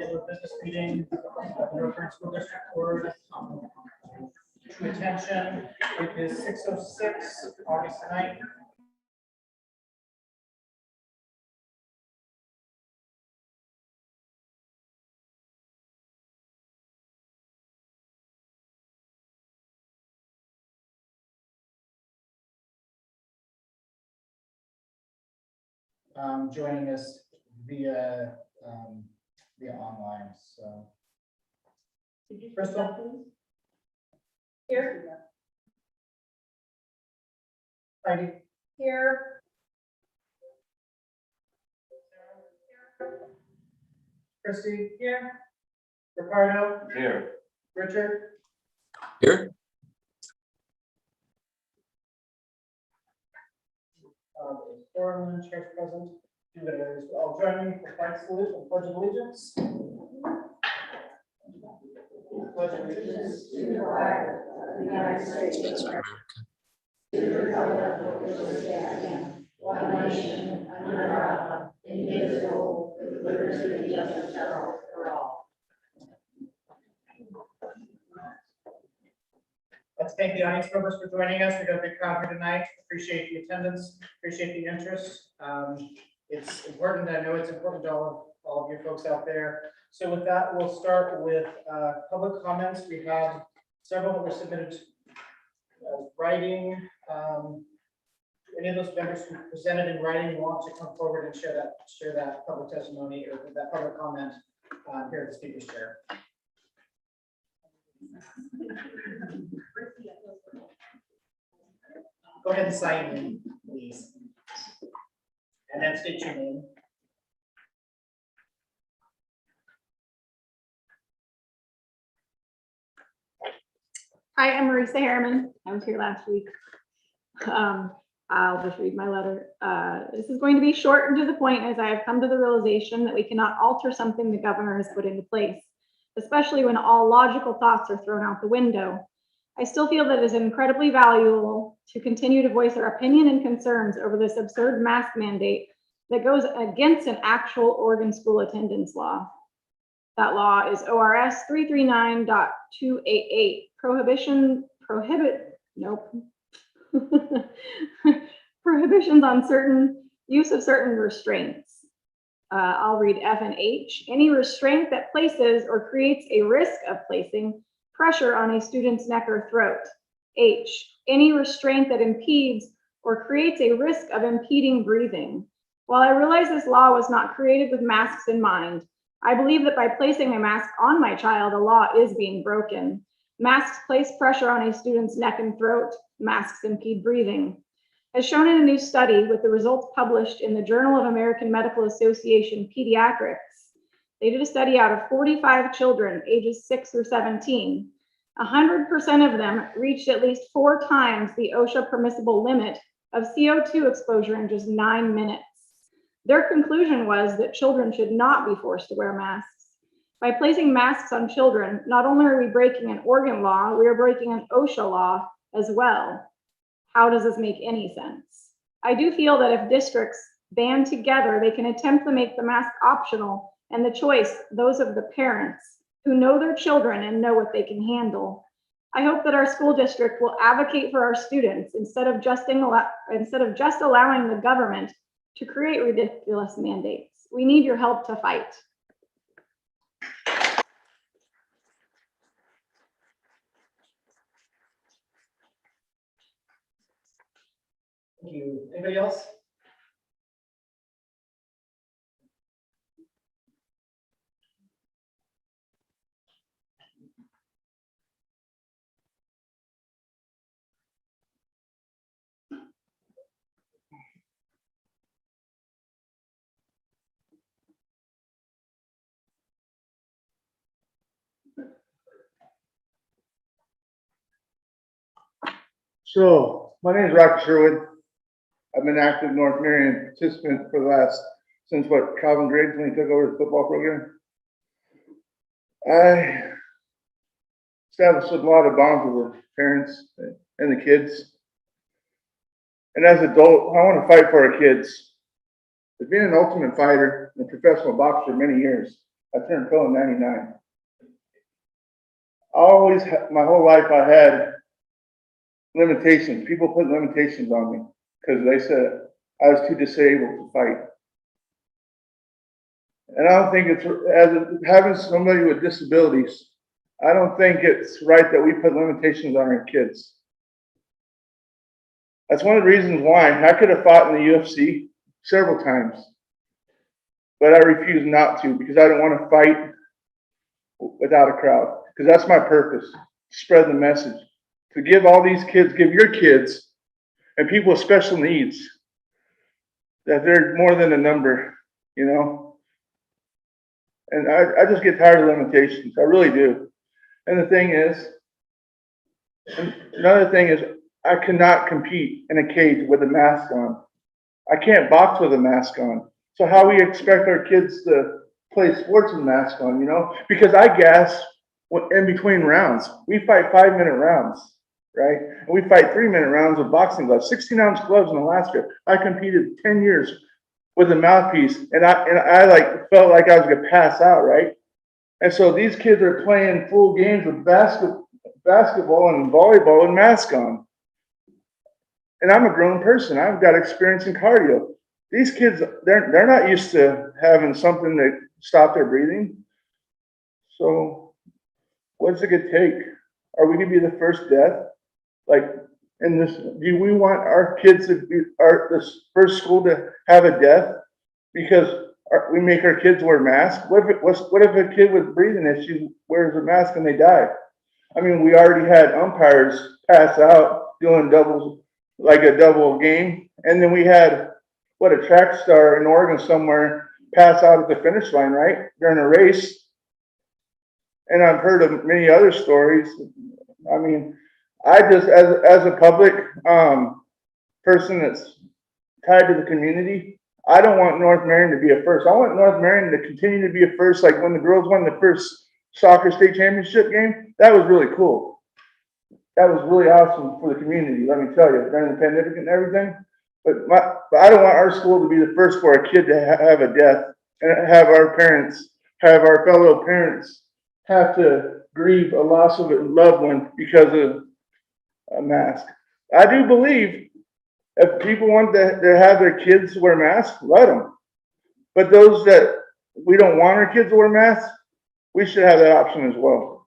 regular business meeting of the North Branch School District Board. To attention, it is 6:06, August 9th. Joining us via online. So, Crystal, Here. Heidi, Here. Christy, here. Ricardo, Here. Richard, Here. Foreman, Chair's present. I'll join me for flag salute and pledge of allegiance. Pledge of allegiance To the flag of the United States of America. To the republic for which it stands, one nation, under God, indivisible, with liberty and justice for all. Let's thank the audience members for joining us. We've got a big crowd here tonight. Appreciate the attendance, appreciate the interest. It's important. I know it's important to all of you folks out there. So with that, we'll start with public comments. We have several that were submitted writing. Any of those members who presented in writing want to come forward and share that public testimony or that public comment here at the speaker's chair. Go ahead and sign in, please. And then state your name. Hi, I'm Marisa Harriman. I was here last week. I'll just read my letter. This is going to be short and to the point, as I have come to the realization that we cannot alter something the governor has put into place, especially when all logical thoughts are thrown out the window. I still feel that it is incredibly valuable to continue to voice our opinion and concerns over this absurd mask mandate that goes against an actual Oregon school attendance law. That law is ORS 339.288. Prohibitions on use of certain restraints. I'll read F and H. Any restraint that places or creates a risk of placing pressure on a student's neck or throat. H. Any restraint that impedes or creates a risk of impeding breathing. While I realize this law was not created with masks in mind, I believe that by placing a mask on my child, a law is being broken. Masks place pressure on a student's neck and throat. Masks impede breathing. As shown in a new study with the results published in the Journal of American Medical Association Pediatrics, they did a study out of 45 children ages 6 or 17. 100% of them reached at least 4 times the OSHA permissible limit of CO2 exposure in just 9 minutes. Their conclusion was that children should not be forced to wear masks. By placing masks on children, not only are we breaking an Oregon law, we are breaking an OSHA law as well. How does this make any sense? I do feel that if districts band together, they can attempt to make the mask optional and the choice those of the parents who know their children and know what they can handle. I hope that our school district will advocate for our students instead of just allowing the government to create ridiculous mandates. We need your help to fight. Thank you. Anybody else? So, my name is Rocky Sherwood. I've been active North Marion participant for the last, since Calvin Griggs, when he took over the football program. I established a lot of bonds with the parents and the kids. And as an adult, I want to fight for our kids. I've been an ultimate fighter and a professional boxer for many years. I turned pro in '99. Always, my whole life I had limitations. People put limitations on me because they said I was too disabled to fight. And I don't think it's, having somebody with disabilities, I don't think it's right that we put limitations on our kids. That's one of the reasons why I could have fought in the UFC several times, but I refused not to because I don't want to fight without a crowd, because that's my purpose, spread the message, to give all these kids, give your kids and people with special needs, that they're more than a number, you know? And I just get tired of limitations, I really do. And the thing is, another thing is, I cannot compete in a cage with a mask on. I can't box with a mask on. So how we expect our kids to play sports with a mask on, you know? Because I gas in between rounds. We fight 5-minute rounds, right? And we fight 3-minute rounds with boxing gloves, 16-ounce gloves in Alaska. I competed 10 years with a mouthpiece, and I like felt like I was gonna pass out, right? And so these kids are playing full games with basketball and volleyball with masks on. And I'm a grown person. I've got experience in cardio. These kids, they're not used to having something that stop their breathing. So what's it gonna take? Are we gonna be the first death? Like in this, do we want our kids to be this first school to have a death because we make our kids wear masks? What if a kid with breathing issues wears a mask and they die? I mean, we already had umpires pass out doing doubles, like a double game. And then we had, a track star in Oregon somewhere pass out at the finish line, right? During a race. And I've heard of many other stories. I mean, I just, as a public person that's tied to the community, I don't want North Marion to be a first. I want North Marion to continue to be a first, like when the girls won the first soccer state championship game. That was really cool. That was really awesome for the community, let me tell you, during the pandemic and everything. But I don't want our school to be the first for a kid to have a death and have our fellow parents have to grieve a loss of a loved one because of a mask. I do believe if people want to have their kids wear masks, let them. But those that we don't want our kids to wear masks, we should have that option as well.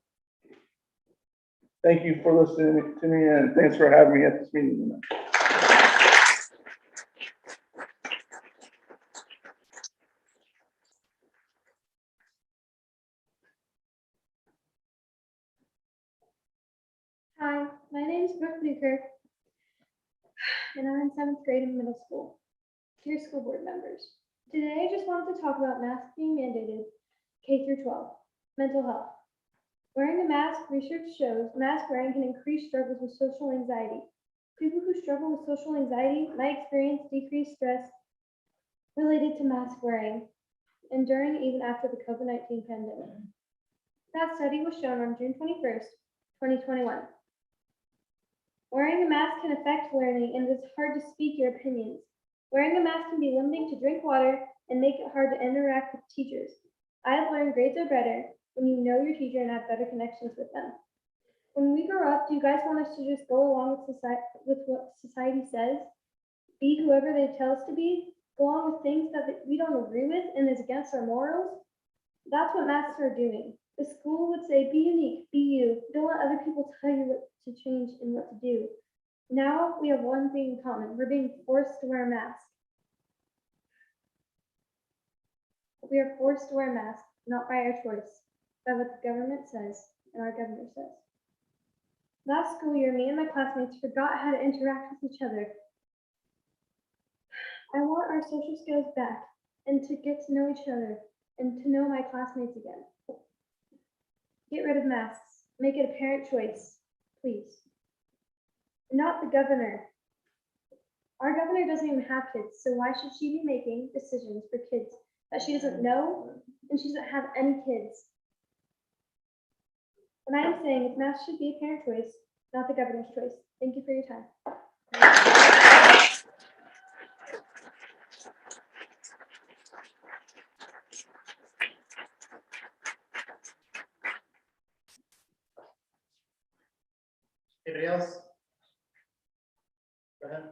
Thank you for listening to me, and thanks for having me at this meeting tonight. Hi, my name is Brooke Luker, and I'm in 7th grade in middle school. Dear school board members, today I just wanted to talk about masks being mandated K through 12, mental health. Wearing a mask, research shows mask wearing can increase struggles with social anxiety. People who struggle with social anxiety might experience decreased stress related to mask wearing and during even after the COVID-19 pandemic. That study was shown on June 21st, 2021. Wearing a mask can affect learning, and it is hard to speak your opinions. Wearing a mask can be limiting to drink water and make it hard to interact with teachers. I have learned grades are better when you know your teacher and have better connections with them. When we grow up, do you guys want us to just go along with what society says? Be whoever they tell us to be? Go along with things that we don't agree with and is against our morals? That's what masks are doing. The school would say, be unique, be you. Don't let other people tell you what to change and what to do. Now we have one thing in common. We're being forced to wear masks. We are forced to wear masks, not by our choice, by what the government says and our governor says. Last school year, me and my classmates forgot how to interact with each other. I want our social skills back and to get to know each other and to know my classmates again. Get rid of masks. Make it a parent choice, please. Not the governor. Our governor doesn't even have kids, so why should she be making decisions for kids that she doesn't know and she doesn't have any kids? What I am saying is masks should be a parent choice, not the governor's choice. Thank you for your time. Anybody else? Go ahead.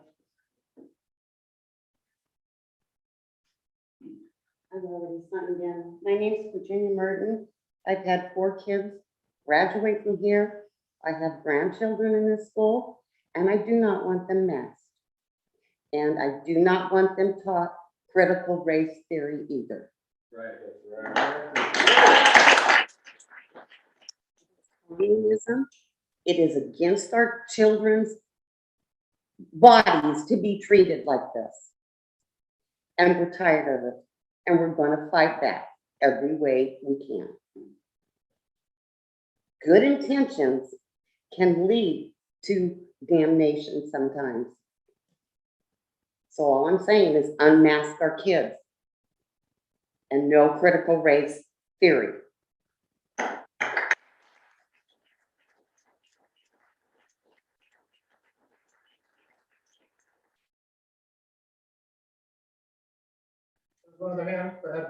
I've already signed in. My name's Virginia Merton. I've had 4 kids graduate from here. I have grandchildren in this school, and I do not want them masked. And I do not want them taught critical race theory either. Communism. It is against our children's bodies to be treated like this. And we're tired of it. And we're going to fight back every way we can. Good intentions can lead to damnation sometimes. So all I'm saying is unmask our kids and no critical race theory. One other hand, go ahead.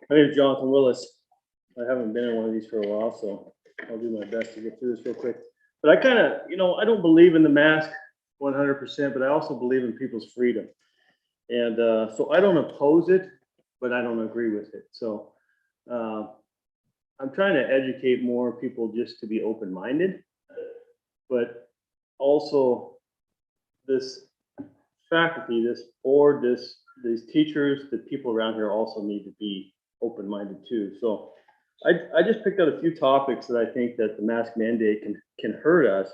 My name is Jonathan Willis. I haven't been in one of these for a while, so I'll do my best to get through this real quick. But I kind of, I don't believe in the mask 100%, but I also believe in people's freedom. And so I don't oppose it, but I don't agree with it. So I'm trying to educate more people just to be open-minded, but also this faculty, this board, these teachers, the people around here also need to be open-minded too. So I just picked out a few topics that I think that the mask mandate can hurt us,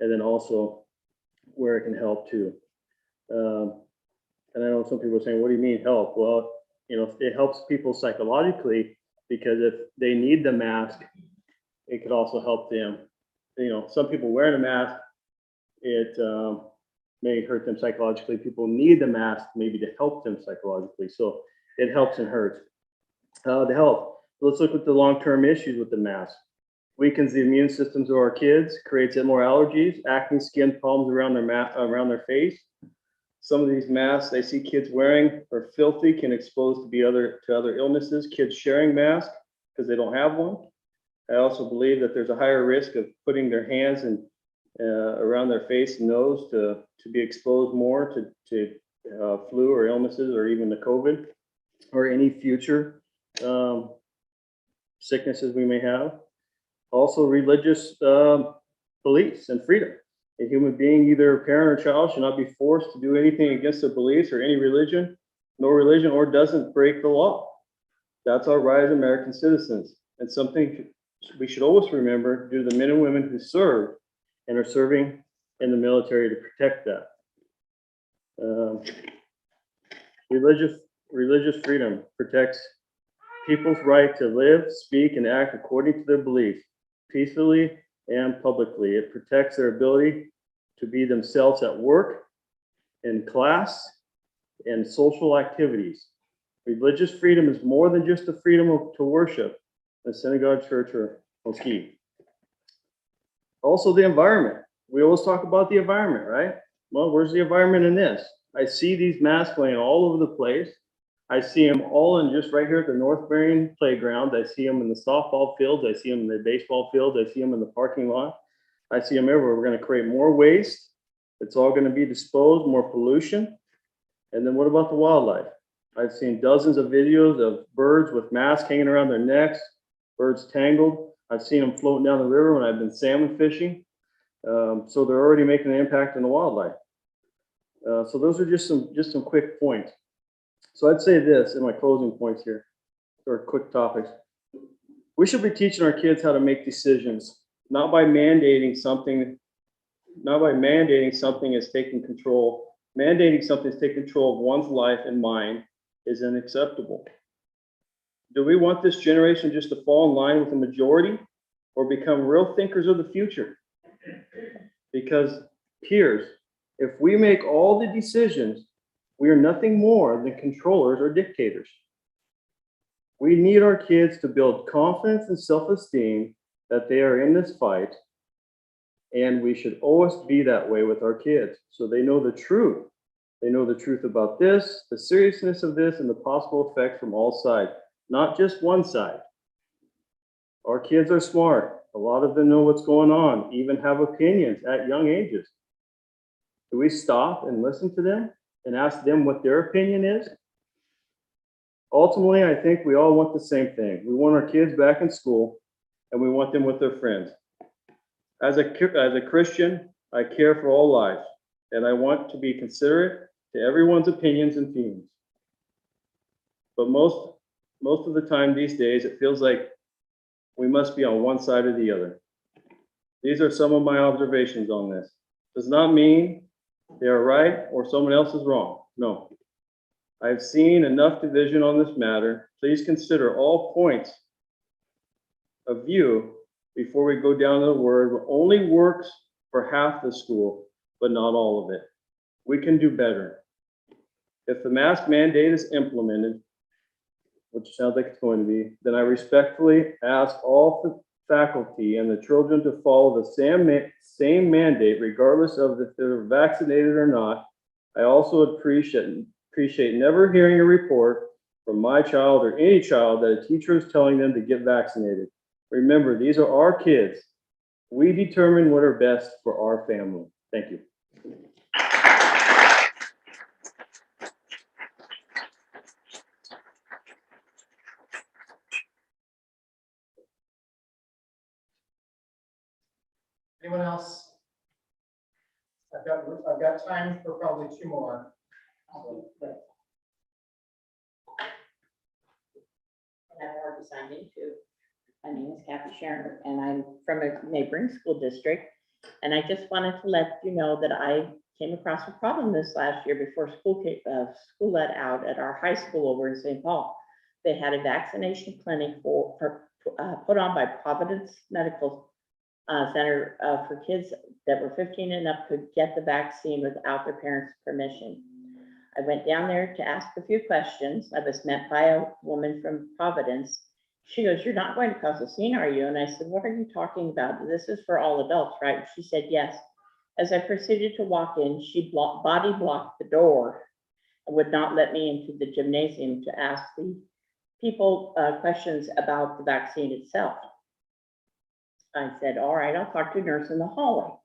and then also where it can help too. And I know some people are saying, what do you mean help? Well, it helps people psychologically, because if they need the mask, it could also help them. Some people wearing a mask, it may hurt them psychologically. People need the mask maybe to help them psychologically. So it helps and hurts. The health. Let's look at the long-term issues with the mask. Weakens the immune systems of our kids, creates more allergies, acne, skin problems around their face. Some of these masks I see kids wearing are filthy, can expose to other illnesses. Kids sharing masks because they don't have one. I also believe that there's a higher risk of putting their hands and around their face and nose to be exposed more to flu or illnesses, or even the COVID or any future sicknesses we may have. Also, religious beliefs and freedom. A human being, either a parent or child, should not be forced to do anything against their beliefs or any religion, or doesn't break the law. That's our right as American citizens, and something we should always remember due to the men and women who serve and are serving in the military to protect that. Religious freedom protects people's right to live, speak, and act according to their beliefs, peacefully and publicly. It protects their ability to be themselves at work, in class, and social activities. Religious freedom is more than just the freedom to worship in a synagogue, church, or mosque. Also, the environment. We always talk about the environment, right? Well, where's the environment in this? I see these masks laying all over the place. I see them all in just right here at the North Marion playground. I see them in the softball fields. I see them in the baseball fields. I see them in the parking lot. I see them everywhere. We're going to create more waste. It's all going to be disposed, more pollution. And then what about the wildlife? I've seen dozens of videos of birds with masks hanging around their necks, birds tangled. I've seen them floating down the river when I've been salmon fishing. So they're already making an impact on the wildlife. So those are just some quick points. So I'd say this in my closing points here, or quick topics. We should be teaching our kids how to make decisions, not by mandating something as taking control. Mandating something as taking control of one's life and mind is unacceptable. Do we want this generation just to fall in line with the majority, or become real thinkers of the future? Because peers, if we make all the decisions, we are nothing more than controllers or dictators. We need our kids to build confidence and self-esteem that they are in this fight. And we should always be that way with our kids, so they know the truth. They know the truth about this, the seriousness of this, and the possible effects from all sides, not just one side. Our kids are smart. A lot of them know what's going on, even have opinions at young ages. Do we stop and listen to them and ask them what their opinion is? Ultimately, I think we all want the same thing. We want our kids back in school, and we want them with their friends. As a Christian, I care for all lives, and I want to be considerate to everyone's opinions and feelings. But most of the time these days, it feels like we must be on one side or the other. These are some of my observations on this. Does not mean they are right or someone else is wrong. No. I've seen enough division on this matter. Please consider all points of view before we go down to the word that only works for half the school, but not all of it. We can do better. If the mask mandate is implemented, which sounds like it's going to be, then I respectfully ask all the faculty and the children to follow the same mandate, regardless of if they're vaccinated or not. I also appreciate never hearing a report from my child or any child that a teacher is telling them to get vaccinated. Remember, these are our kids. We determine what are best for our family. Thank you. Anyone else? I've got time for probably two more. And I've already signed into. My name is Kathy Sharon, and I'm from a neighboring school district. And I just wanted to let you know that I came across a problem this last year before school let out at our high school over in St. Paul. They had a vaccination clinic put on by Providence Medical Center for kids that were 15 and up could get the vaccine without their parents' permission. I went down there to ask a few questions. I was met by a woman from Providence. She goes, "You're not going to cause a scene, are you?" And I said, "What are you talking about? This is for all adults, right?" She said, "Yes." As I proceeded to walk in, she body blocked the door and would not let me into the gymnasium to ask the people questions about the vaccine itself. I said, "All right, I'll talk to a nurse in the hallway."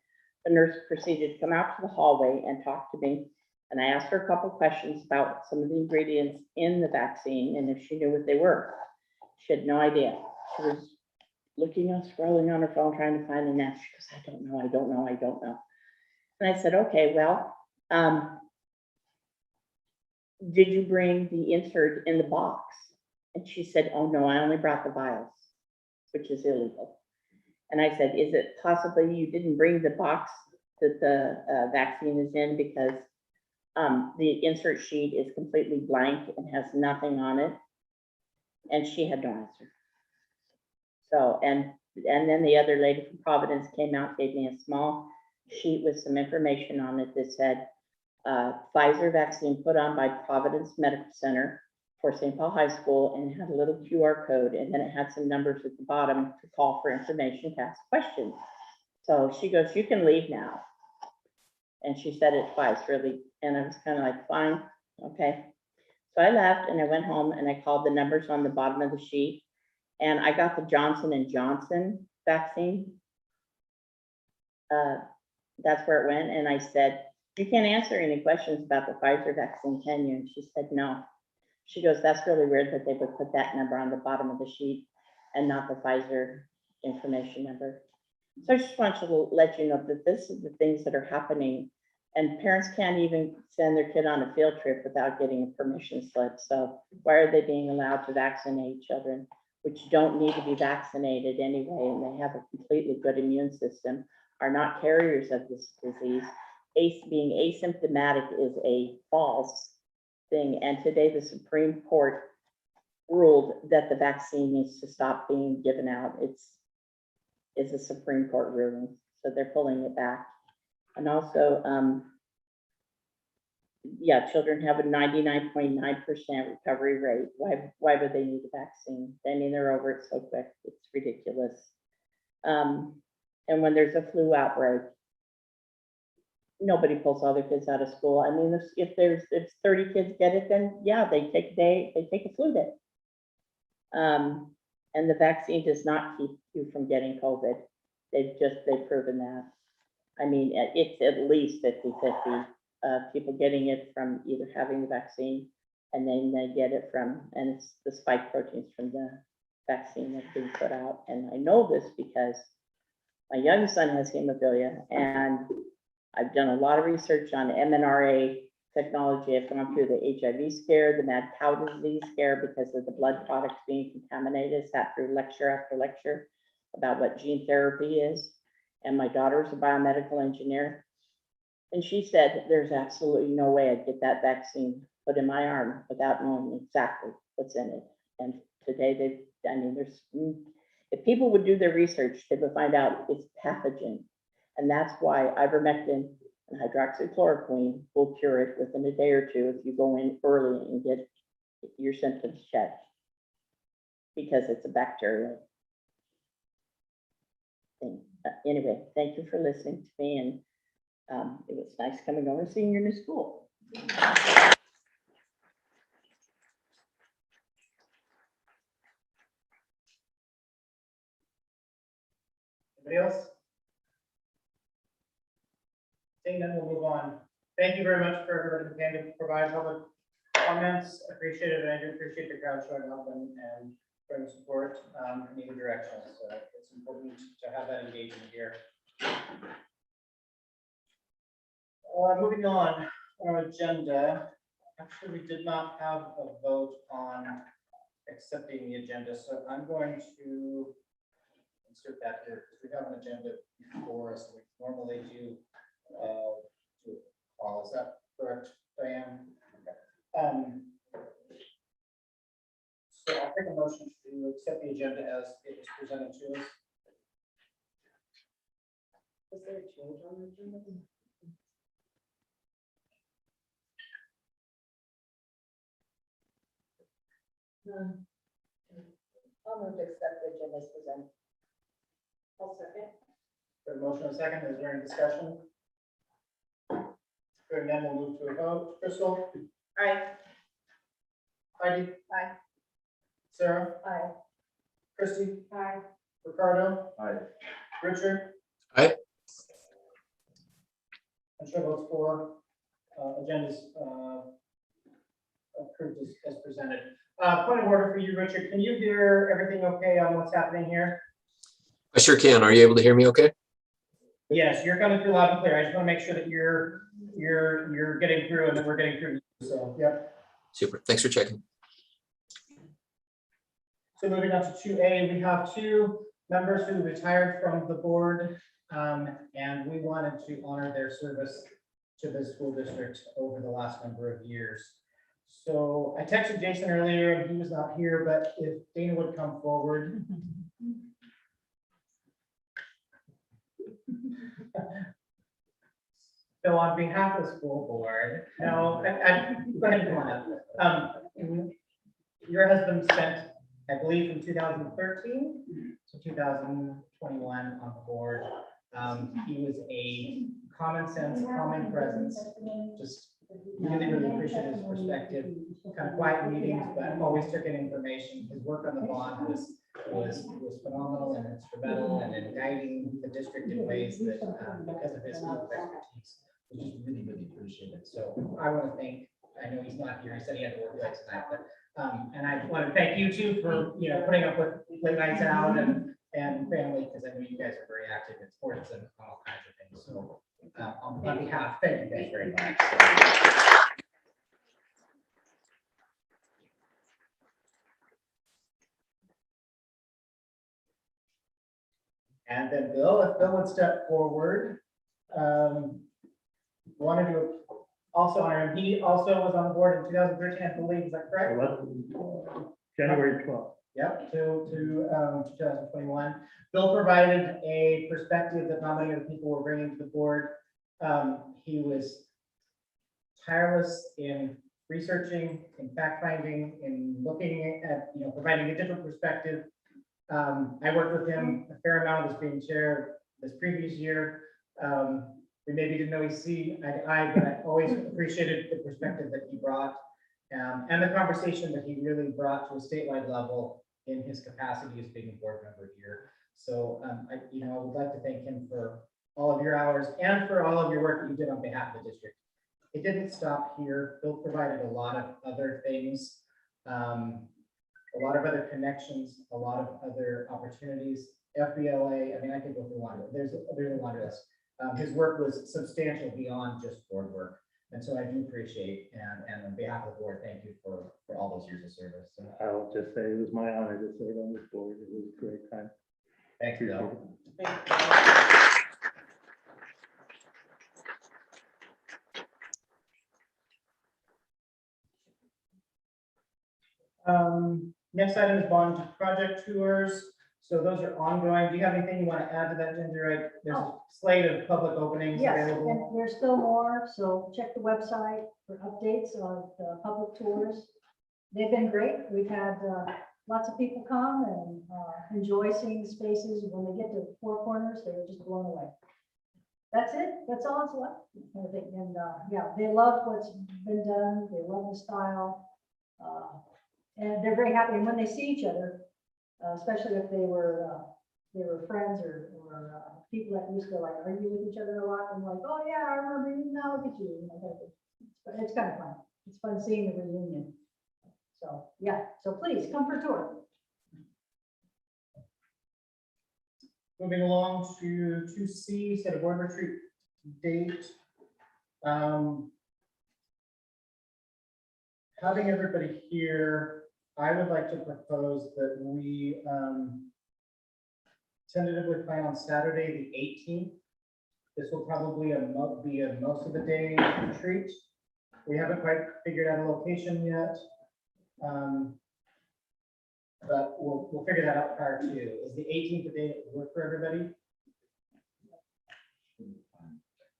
The nurse proceeded to come out to the hallway and talk to me. And I asked her a couple questions about some of the ingredients in the vaccine and if she knew what they were. She had no idea. She was looking and scrolling on her phone, trying to find an answer. She goes, I don't know. And I said, "Okay, well, did you bring the insert in the box?" And she said, "Oh no, I only brought the vials," which is illegal. And I said, "Is it possibly you didn't bring the box that the vaccine is in because the insert sheet is completely blank and has nothing on it?" And she had no answer. So, and then the other lady from Providence came out, gave me a small sheet with some information on it that said, Pfizer vaccine put on by Providence Medical Center for St. Paul High School, and it had a little QR code, and then it had some numbers at the bottom to call for information to ask questions. So she goes, "You can leave now." And she said it twice, really. And I was kind of like, fine, okay. So I left and I went home and I called the numbers on the bottom of the sheet. And I got the Johnson & Johnson vaccine. That's where it went. And I said, "You can't answer any questions about the Pfizer vaccine, can you?" And she said, "No." She goes, "That's really weird that they would put that number on the bottom of the sheet and not the Pfizer information number." So I just want to let you know that this is the things that are happening, and parents can't even send their kid on a field trip without getting a permission slip. So why are they being allowed to vaccinate children, which don't need to be vaccinated anyway, and they have a completely good immune system, are not carriers of this disease? Being asymptomatic is a false thing. And today the Supreme Court ruled that the vaccine needs to stop being given out. It's a Supreme Court ruling, so they're pulling it back. And also, yeah, children have a 99.9% recovery rate. Why would they need a vaccine? I mean, they're over it so quick. It's ridiculous. And when there's a flu outbreak, nobody pulls all their kids out of school. I mean, if 30 kids get it, then yeah, they take a flu day. And the vaccine does not keep you from getting COVID. They've proven that. I mean, it's at least 50-50 people getting it from either having the vaccine and then they get it from, and it's the spike proteins from the vaccine that's being put out. And I know this because my young son has hemophilia and I've done a lot of research on mRNA technology. I've gone through the HIV scare, the mad cow disease scare because of the blood products being contaminated. Sat through lecture after lecture about what gene therapy is. And my daughter's a biomedical engineer. And she said, there's absolutely no way I'd get that vaccine put in my arm without knowing exactly what's in it. And today, if people would do their research, they would find out it's pathogen. And that's why ivermectin and hydroxychloroquine will cure it within a day or two if you go in early and get your symptoms checked, because it's a bacterial thing. Anyway, thank you for listening to me, and it was nice coming over and seeing your new school. Anybody else? Seeing none, we'll move on. Thank you very much for everybody who came to provide public comments. Appreciate it, and I do appreciate the crowd showing up and showing support in either direction. So it's important to have that engagement here. Moving on our agenda. Actually, we did not have a vote on accepting the agenda, so I'm going to insert that here because we have an agenda before us. We normally do. Is that correct, Diane? So I'll take a motion to accept the agenda as it was presented to us. Is there a change on the agenda? I'll move to accept the agenda as presented. I'll second. Got a motion and a second. Is there any discussion? Hearing none, we'll move to a vote. Crystal? Aye. Heidi? Aye. Sarah? Aye. Christie? Aye. Ricardo? Aye. Richard? Aye. And chair votes for, agendas approved as presented. Point of order for you, Richard. Can you hear everything okay on what's happening here? I sure can. Are you able to hear me okay? Yes, you're coming through loud and clear. I just want to make sure that you're getting through and that we're getting through. So, yep. Super. Thanks for checking. So moving on to 2A, we have two members who retired from the board, and we wanted to honor their service to the school district over the last number of years. So I texted Jason earlier and he was not here, but if Dana would come forward. So on behalf of the school board, no, go ahead and come on. Your husband spent, I believe, from 2013 to 2021 on the board. He was a common sense, common presence, just really appreciate his perspective, kind of quiet meetings, but always took in information. His work on the bond was phenomenal and instrumental and in guiding the district in ways that, because of his field of expertise, we just really appreciate it. So I want to thank, I know he's not here, he said he had to work late tonight, but and I want to thank you too for, putting up with late nights out and family, because I know you guys are very active in sports and all kinds of things. So on my behalf, thank you guys very much. And then Bill, if Bill would step forward, wanted to also honor him. He also was on the board in 2013, I believe. Is that correct? January 12th. Yep, to 2021. Bill provided a perspective that not many of the people were bringing to the board. He was tireless in researching, in fact-finding, in looking at, providing a different perspective. I worked with him a fair amount as being chair this previous year. We maybe didn't always see eye to eye, but I always appreciated the perspective that he brought, and the conversation that he really brought to a statewide level in his capacity as being a board member here. So I would like to thank him for all of your hours and for all of your work that you did on behalf of the district. It didn't stop here. Bill provided a lot of other things, a lot of other connections, a lot of other opportunities. FBLA, I mean, I could go through one. There's a laundry list. His work was substantial beyond just board work. And so I do appreciate, and on behalf of the board, thank you for all those years of service. So, I'll just say it was my honor to serve on this board. It was a great time. thank you, Bill. Next item is bond project tours. So those are ongoing. Do you have anything you want to add to that, Ginger? There's a slate of public openings Yes, available. and there's still more, so check the website for updates of the public tours. They've been great. We've had lots of people come and enjoy seeing the spaces. When they get to Four Corners, they're just blown away. That's it. That's all it's left. I think. And yeah, they love what's been done. They love the style. And they're very happy. And when they see each other, especially if they were friends or people that used to like argue with each other a lot, and like, oh yeah, I remember you, now look at you. It's kind of fun. It's fun seeing the reunion. So yeah, so please come for a tour. Moving along to 2C, set a board retreat date. Having everybody here, I would like to propose that we tentatively plan on Saturday, the 18th. This will probably be a most of the day retreat. We haven't quite figured out a location yet. But we'll figure that out prior to. Is the 18th a day that would work for everybody?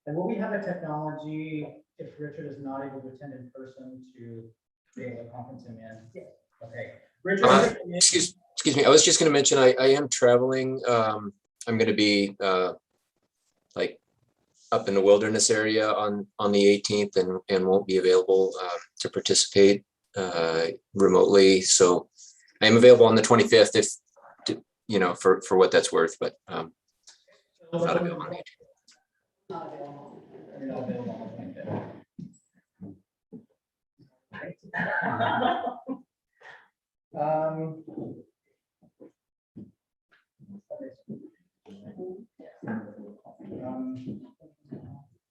And will we have a technology if Richard is not able to attend in person to be able to conference him in? Yes. Okay. Richard, Excuse me. I was just going to mention I am traveling. I'm going to be like up in the wilderness area on the 18th and won't be available to participate remotely. So I am available on the 25th if for what that's worth, but not available on the 18th. You're not available on the 25th.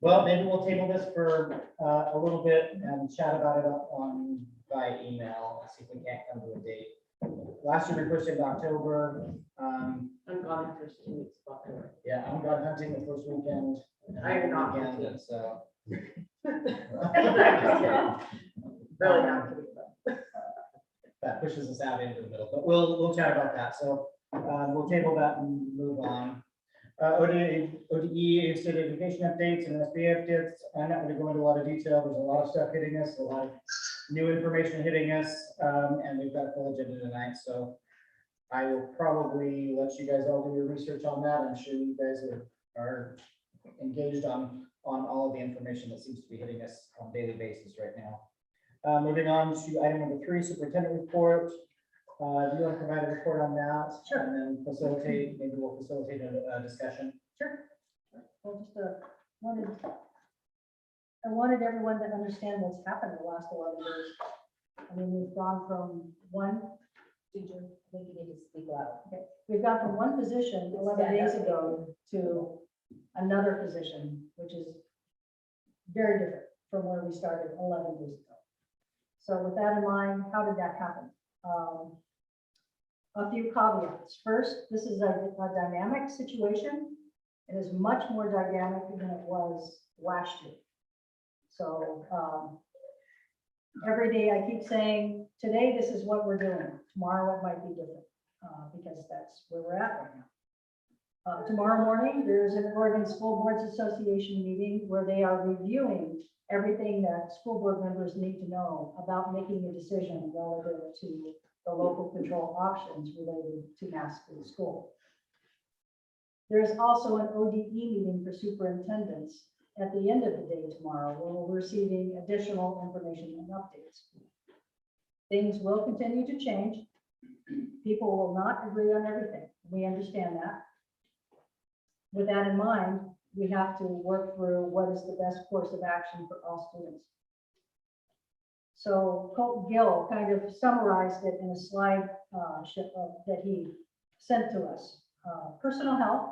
Well, maybe we'll table this for a little bit and chat about it by email, see if we can't come to a date. Last year we pushed it to October. I'm gone for 2 weeks of October. Yeah, I'm going hunting the first weekend. I am not Weekend, hunting. So. Really not. That pushes us out into the middle, but we'll chat about that. So we'll table that and move on. ODE state education updates and SBA updates. I'm not going to go into a lot of detail. There's a lot of stuff hitting us, a lot of new information hitting us, and we've got a full agenda tonight. So I will probably let you guys all do your research on that. I'm sure you guys are engaged on all of the information that seems to be hitting us on a daily basis right now. Moving on to item number 3, superintendent report. Do you want to provide a report on that? Sure. And then maybe we'll facilitate a discussion. Sure. Well, just I wanted everyone to understand what's happened the last 11 years. I mean, we've gone from one. Ginger, I think you need to speak loud. Okay, we've gone from one position 11 days ago to another position, which is very different from where we started 11 days ago. So with that in mind, how did that happen? A few caveats. First, this is a dynamic situation. It is much more dynamic than it was last year. So every day I keep saying, today this is what we're doing. Tomorrow it might be different because that's where we're at right now. Tomorrow morning, there's an Oregon School Boards Association meeting where they are reviewing everything that school board members need to know about making a decision relative to the local control options related to masks in school. There's also an ODE meeting for superintendents at the end of the day tomorrow, where we're receiving additional information and updates. Things will continue to change. People will not agree on everything. We understand that. With that in mind, we have to work through what is the best course of action for all students. So Colton Gill kind of summarized it in a slide that he sent to us. Personal health,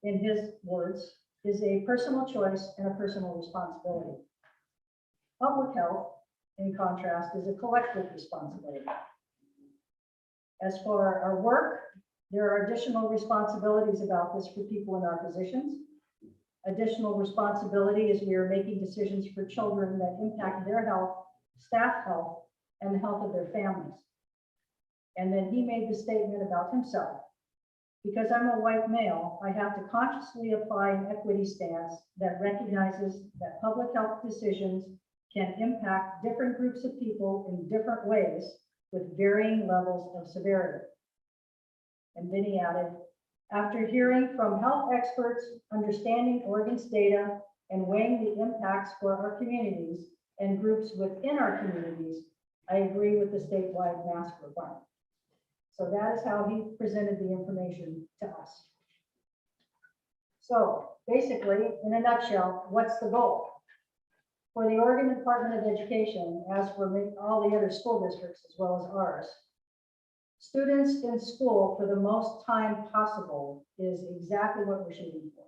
in his words, is a personal choice and a personal responsibility. Public health, in contrast, is a collective responsibility. As for our work, there are additional responsibilities about this for people in our positions. Additional responsibility is we are making decisions for children that impact their health, staff health, and the health of their families. And then he made the statement about himself. Because I'm a white male, I have to consciously apply an equity stance that recognizes that public health decisions can impact different groups of people in different ways with varying levels of severity. And then he added, after hearing from health experts, understanding Oregon's data, and weighing the impacts for our communities and groups within our communities, I agree with the statewide mask requirement. So that is how he presented the information to us. So basically, in a nutshell, what's the goal? For the Oregon Department of Education, as for all the other school districts as well as ours, students in school for the most time possible is exactly what we're shooting for.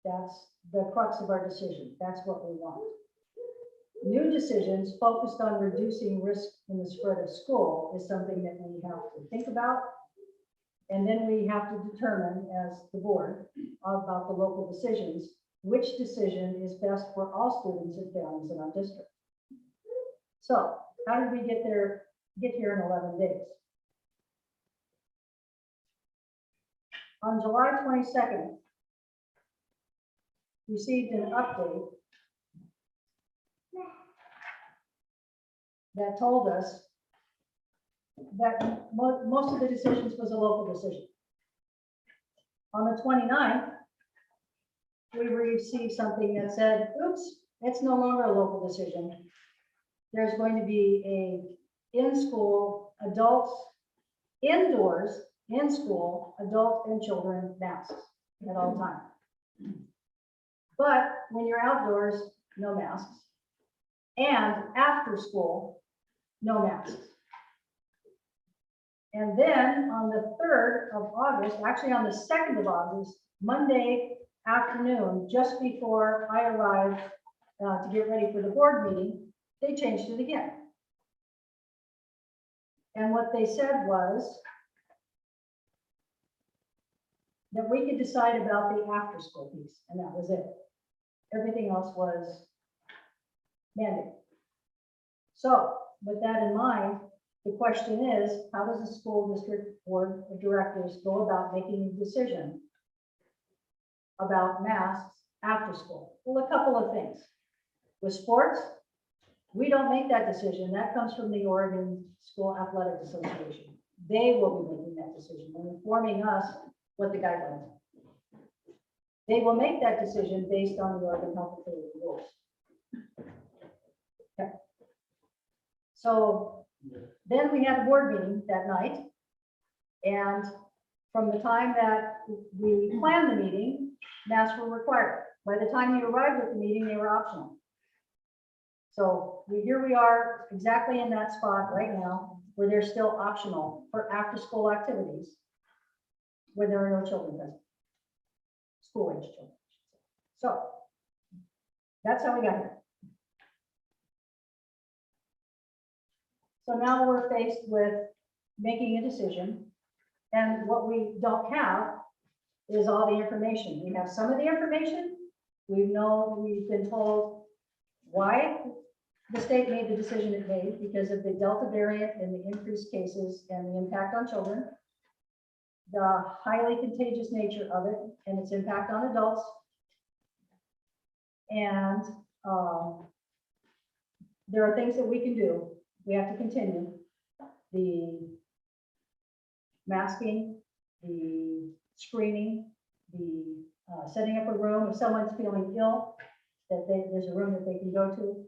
That's the crux of our decision. That's what we want. New decisions focused on reducing risk in the spread of school is something that we have to think about. And then we have to determine as the board about the local decisions, which decision is best for all students and families in our district. So how did we get here in 11 days? On July 22nd, received an update that told us that most of the decisions was a local decision. On the 29th, we received something that said, oops, it's no longer a local decision. There's going to be a in-school, adults, indoors, in school, adult and children masks at all times. But when you're outdoors, no masks. And after school, no masks. And then on the 3rd of August, actually on the 2nd of August, Monday afternoon, just before I arrived to get ready for the board meeting, they changed it again. And what they said was that we could decide about the after school piece, and that was it. Everything else was mandated. So with that in mind, the question is, how does the school district board of directors go about making a decision about masks after school? Well, a couple of things. With sports, we don't make that decision. That comes from the Oregon School Athletic Association. They will be making that decision and informing us what the guidelines are. They will make that decision based on the Oregon Health Authority rules. Okay. So then we had a board meeting that night. And from the time that we planned the meeting, masks were required. By the time you arrived at the meeting, they were optional. So here we are exactly in that spot right now where they're still optional for after school activities where there are no children present, school age children. So that's how we got here. So now we're faced with making a decision, and what we don't have is all the information. We have some of the information. We've been told why the state made the decision it made because of the Delta variant and the increased cases and the impact on children, the highly contagious nature of it and its impact on adults, and there are things that we can do. We have to continue. The masking, the screening, the setting up a room. If someone's feeling ill, there's a room that they can go to.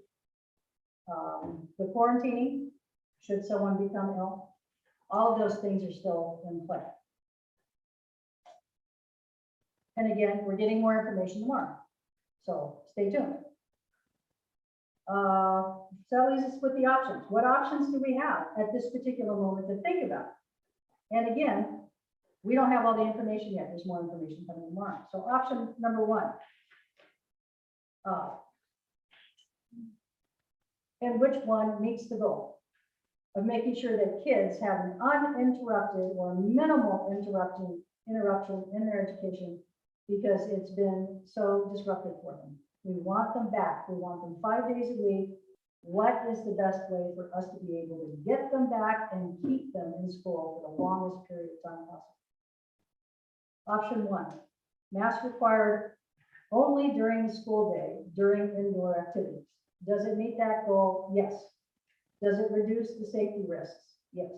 The quarantining, should someone become ill. All of those things are still in play. And again, we're getting more information tomorrow, so stay tuned. So that leaves us with the options. What options do we have at this particular moment to think about? And again, we don't have all the information yet. There's more information coming tomorrow. So option number one. And which one meets the goal of making sure that kids have an uninterrupted or minimal interruption in their education because it's been so disruptive for them. We want them back. We want them 5 days a week. What is the best way for us to be able to get them back and keep them in school for the longest period of time possible? Option one, mask required only during the school day, during indoor activities. Does it meet that goal? Yes. Does it reduce the safety risks? Yes.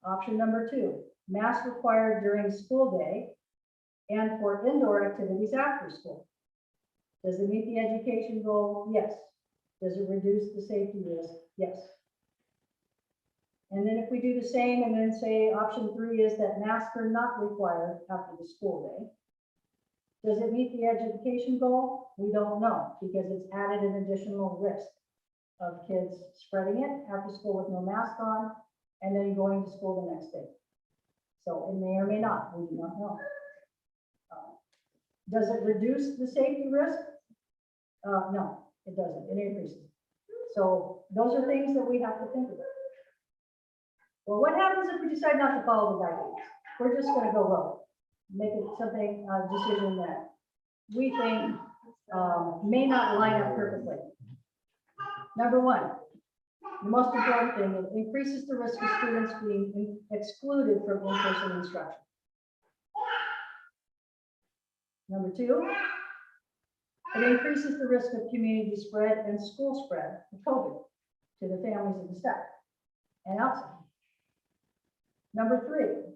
Option number two, mask required during school day and for indoor activities after school. Does it meet the education goal? Yes. Does it reduce the safety risk? Yes. And then if we do the same and then say option three is that masks are not required after the school day. Does it meet the education goal? We don't know because it's added an additional risk of kids spreading it after school with no mask on and then going to school the next day. So it may or may not, we do not know. Does it reduce the safety risk? No, it doesn't, it increases. So those are things that we have to think about. Well, what happens if we decide not to follow the guidelines? We're just gonna go rogue, make it something, a decision that we think may not line up perfectly. Number one, the most important thing, it increases the risk of students being excluded from in-person instruction. Number two, it increases the risk of community spread and school spread of COVID to the families of the staff and outside. Number three,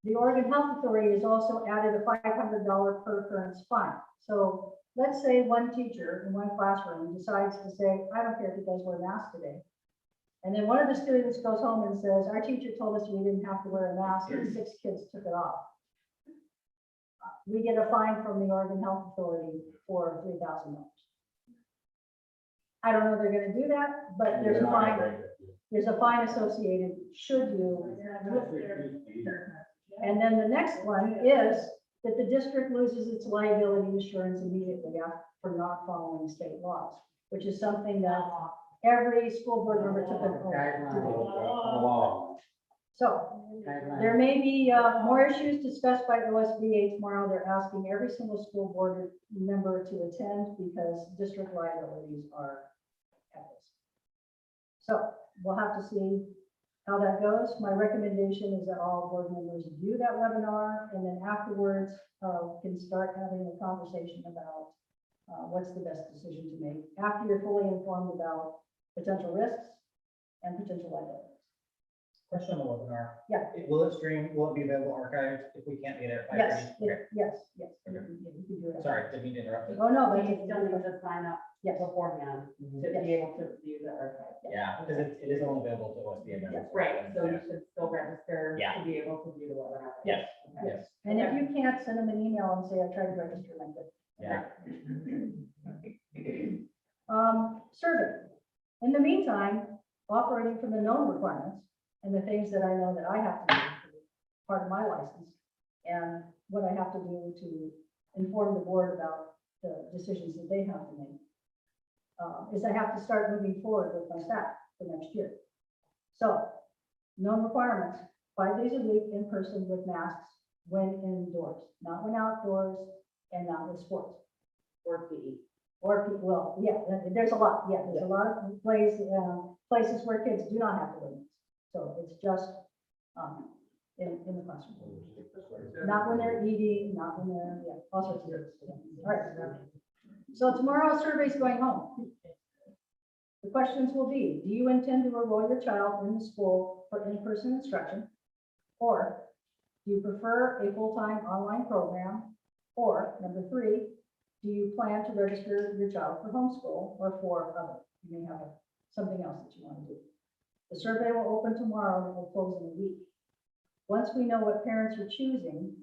the Oregon Health Authority has also added a $500 per occurrence fine. So let's say one teacher in one classroom decides to say, I don't care if you guys wear masks today. And then one of the students goes home and says, our teacher told us we didn't have to wear a mask and 6 kids took it off. We get a fine from the Oregon Health Authority for $3,000. I don't know they're going to do that, but there's a fine. There's a fine associated should you. And then the next one is that the district loses its liability insurance immediately for not following state laws, which is something that every school board member took an oath to do. So there may be more issues discussed by OSBA tomorrow. They're asking every single school board member to attend because district liabilities are at risk. So we'll have to see how that goes. My recommendation is that all board members view that webinar and then afterwards can start having a conversation about what's the best decision to make after you're fully informed about potential risks and potential liabilities. Question on the webinar. Yeah. Will it stream, will it be available archived if we can't be there at 5:30? Yes, Okay. yes, yes. Okay. You can do it. Sorry, didn't mean to interrupt. Oh, no, But but you still need to sign up yes, beforehand to be able to view the archive. Yeah, because it is only available to OSBA members. Right, so you should still register Yeah. to be able to view the webinar. Yes, Okay. yes, and if you can't, send them an email and say, I tried to register like this. yeah. Survey. In the meantime, operating from the known requirements and the things that I know that I have to do for part of my license and what I have to do to inform the board about the decisions that they have to make, is I have to start moving forward with my staff for next year. So, known requirements, 5 days a week in person with masks when indoors, not when outdoors and not with sports. Or PE. Or people, well, yeah, there's a lot, yeah, there's a lot of places where kids do not have to wear masks. So it's just, in the classroom. Not when they're eating, not when they're, yeah, all sorts of things. All right. So tomorrow survey's going home. questions will be, do you intend to enroll your child in the school for in-person instruction? Or do you prefer a full-time online program? Or number 3, do you plan to register your child for homeschool or for other? You may have something else that you want to do. The survey will open tomorrow and will close in a week. Once we know what parents are choosing,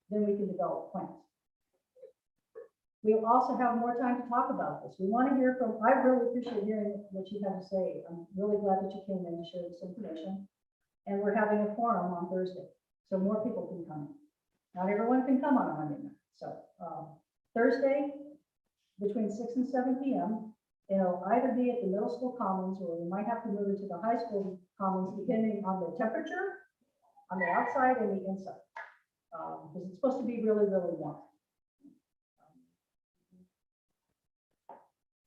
then we can develop plans. We'll also have more time to talk about this. We want to hear from, I really appreciate hearing what you have to say. I'm really glad that you came in to share this information. And we're having a forum on Thursday, so more people can come. Not everyone can come on a Monday night. So Thursday, between 6 and 7 p.m., it'll either be at the middle school commons, or we might have to move it to the high school commons, depending on the temperature, on the outside and the inside. Because it's supposed to be really, really warm.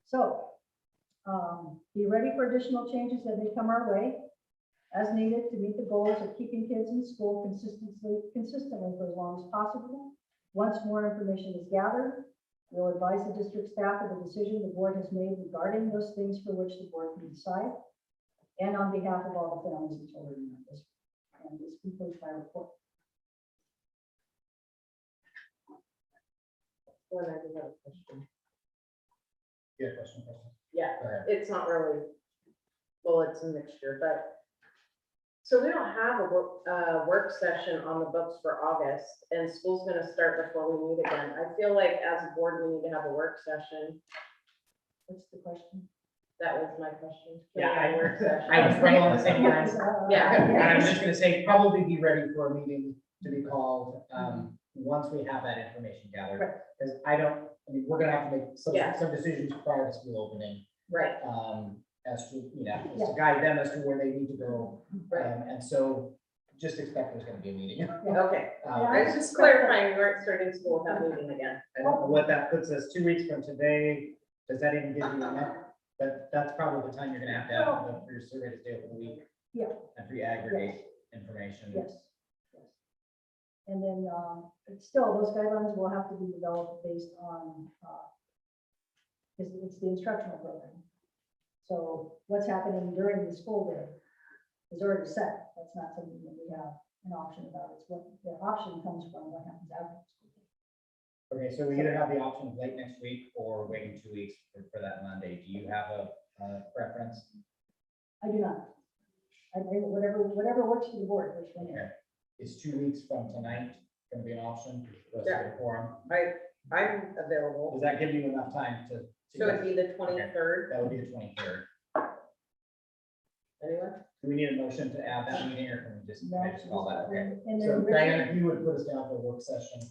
So, be ready for additional changes that may come our way as needed to meet the goals of keeping kids in school consistently for as long as possible. Once more information is gathered, we'll advise the district staff of the decision the board has made regarding those things for which the board can decide, and on behalf of all the families and children in the district. And this concludes my report. When I do have a question. Yeah, question, question. Yeah, Go ahead. it's not really, well, it's a mixture, but. So we don't have a work session on the books for August, and school's gonna start before we meet again. I feel like as a board, we need to have a work session. What's the question? That was my question. Can we Yeah, have a work session? I was right along the same lines. Yeah. And I was just gonna say, probably be ready for a meeting to be called, once we have that information gathered. Right. Because I mean, we're gonna have to make Yeah. some decisions prior to school opening, Right, as to, as to guide them as to where they need to go. right, And so just expect there's gonna be a meeting. okay. I was just clarifying, we weren't starting school without meeting again. I don't know what that puts us, 2 weeks from today. Does that even give you enough? But that's probably the time you're gonna have for your survey to stay over the week. Yeah. And for you aggregate information. Yes. Yes. And then, still, those guidelines will have to be developed based on, it's the instructional program. So what's happening during the school day is already set. That's not something that we have an option about. It's what the option comes from what happens after the school day. Okay, so we either have the option of late next week or waiting 2 weeks for that Monday. Do you have a preference? I do not. I think whatever works for the board, which one is. Okay. Is 2 weeks from tonight gonna be an option for us to Yeah. get a quorum? I'm available. Does that give you enough time to? So it'd be the 23rd, That would be the 23rd. anyway? Do we need a motion to add that meeting or can we just call that? Okay. And So then Diana, if you would put us down for a work session,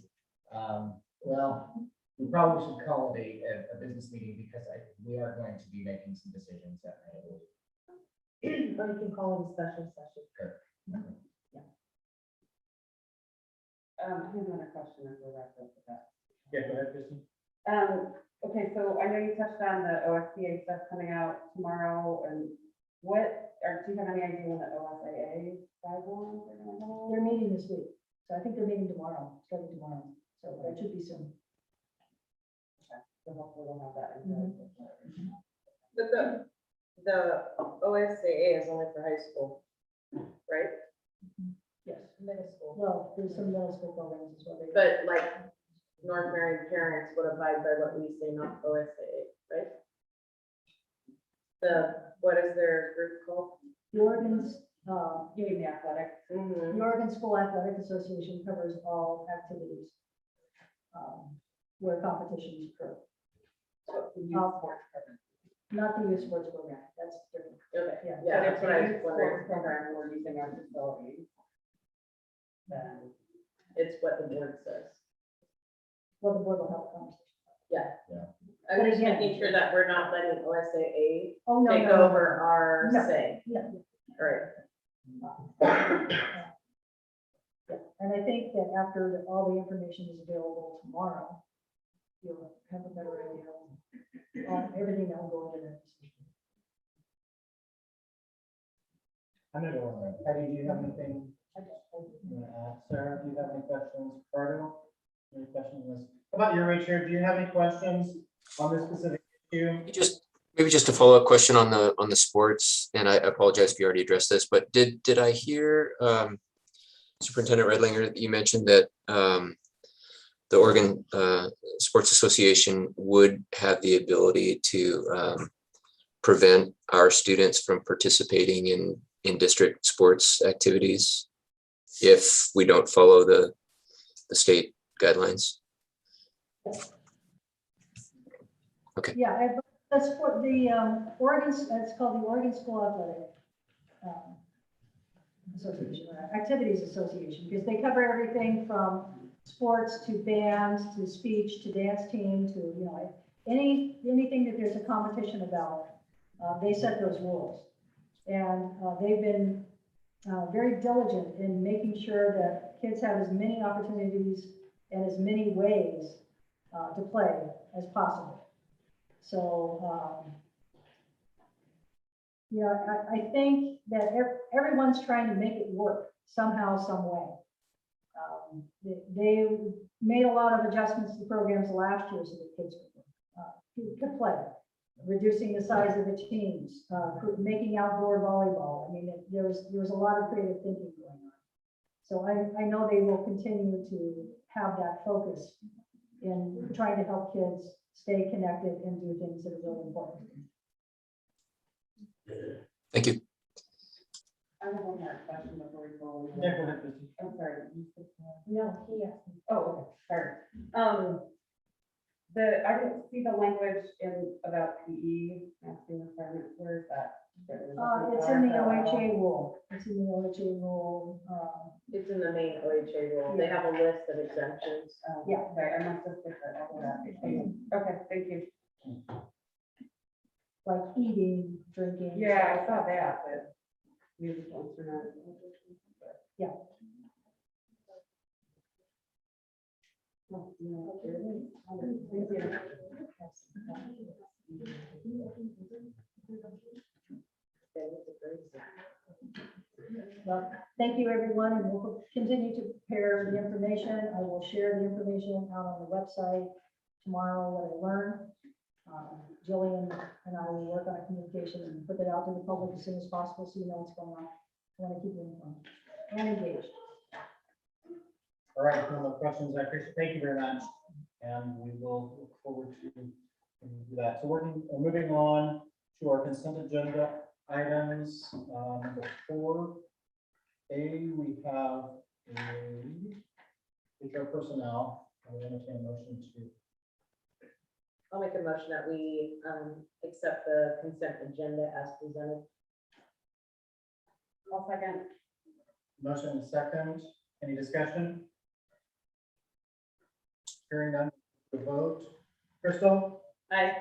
well, we probably should call it a business meeting because we are going to be making some decisions that night, I believe. Or you can call it a special session. Sure. Here's another question as we're wrapping up with that. Yeah, go ahead, Kristen. Okay, so I know you touched on the OSBA stuff coming out tomorrow, and do you have any idea when the OSAA guidelines are gonna go? they're meeting this week. So I think they're meeting tomorrow, starting tomorrow. So that should be soon. So hopefully we'll have that. Mhm. But the OSAA is only for high school, right? Yes. Middle school. Well, there's some middle school programs as well. But like North Marion parents would abide by what we say, not OSAA, right? What is their group called? The Oregon's, You mean the athletics? the Oregon School Athletic Association covers all activities where competitions occur. So the youth sports program. Not the youth sports program, that's different. Okay, Yeah. yeah, that's what I was Youth wondering. sports program, we're using our facilities. Then It's what the board says. Well, the board will help conversation. I'm But just again- making sure that we're not letting OSAA Oh, no, take no, no. over our No. say. Yeah. All right. Yeah, and I think that after all the information is available tomorrow, you'll have a better idea of everything that will go into that decision. I'm gonna go on there. Patty, do you have anything you want to add? Sarah, do you have any questions? Pardo, any questions on this? How about your Richard? Do you have any questions on this specific issue? Maybe just a follow-up question on the sports, and I apologize if you already addressed this, but did I hear Superintendent Redlinger, that you mentioned that the Oregon Sports Association would have the ability to prevent our students from participating in district sports activities if we don't follow the state guidelines? Yeah, that's what the Oregon, it's called the Oregon School Athletic Association, or Activities Association, because they cover everything from sports to bands to speech to dance team to, you know, anything that there's a competition about, they set those rules. And they've been very diligent in making sure that kids have as many opportunities and as many ways to play as possible. So, you know, I think that everyone's trying to make it work somehow, some way. They made a lot of adjustments to programs last year so that kids could play, reducing the size of the teams, making outdoor volleyball. I mean, there was a lot of creative thinking going on. So I know they will continue to have that focus in trying to help kids stay connected and do things that are really important. Thank you. I have one more question before we go. Yeah, go ahead, Christie. I'm sorry. No, he asked me. Oh, okay, sorry. I didn't see the language about PE, masking requirements, where is that? It's in the OHA rule. It's in the OHA rule. It's in the main OHA rule. They have a list of exemptions. Yeah. Okay, I must have skipped that. Over that. Okay, thank you. Like eating, drinking. Yeah, I saw that, but musical instruments. Yeah. Oh, no, thank you. Well, thank you, everyone, and we'll continue to prepare the information. I will share the information out on the website tomorrow, what I learned. Jillian and I will work on a communication and put that out to the public as soon as possible, so you know what's going on. I want to keep you informed and engaged. All right, no more questions. I appreciate, thank you very much. And we will look forward to that. So we're moving on to our consent agenda items. Number 4A, we have HR personnel. I will entertain a motion to. I'll make a motion that we accept the consent agenda as presented. I'll second. Motion and second. Any discussion? Hearing none, the vote. Crystal? Aye.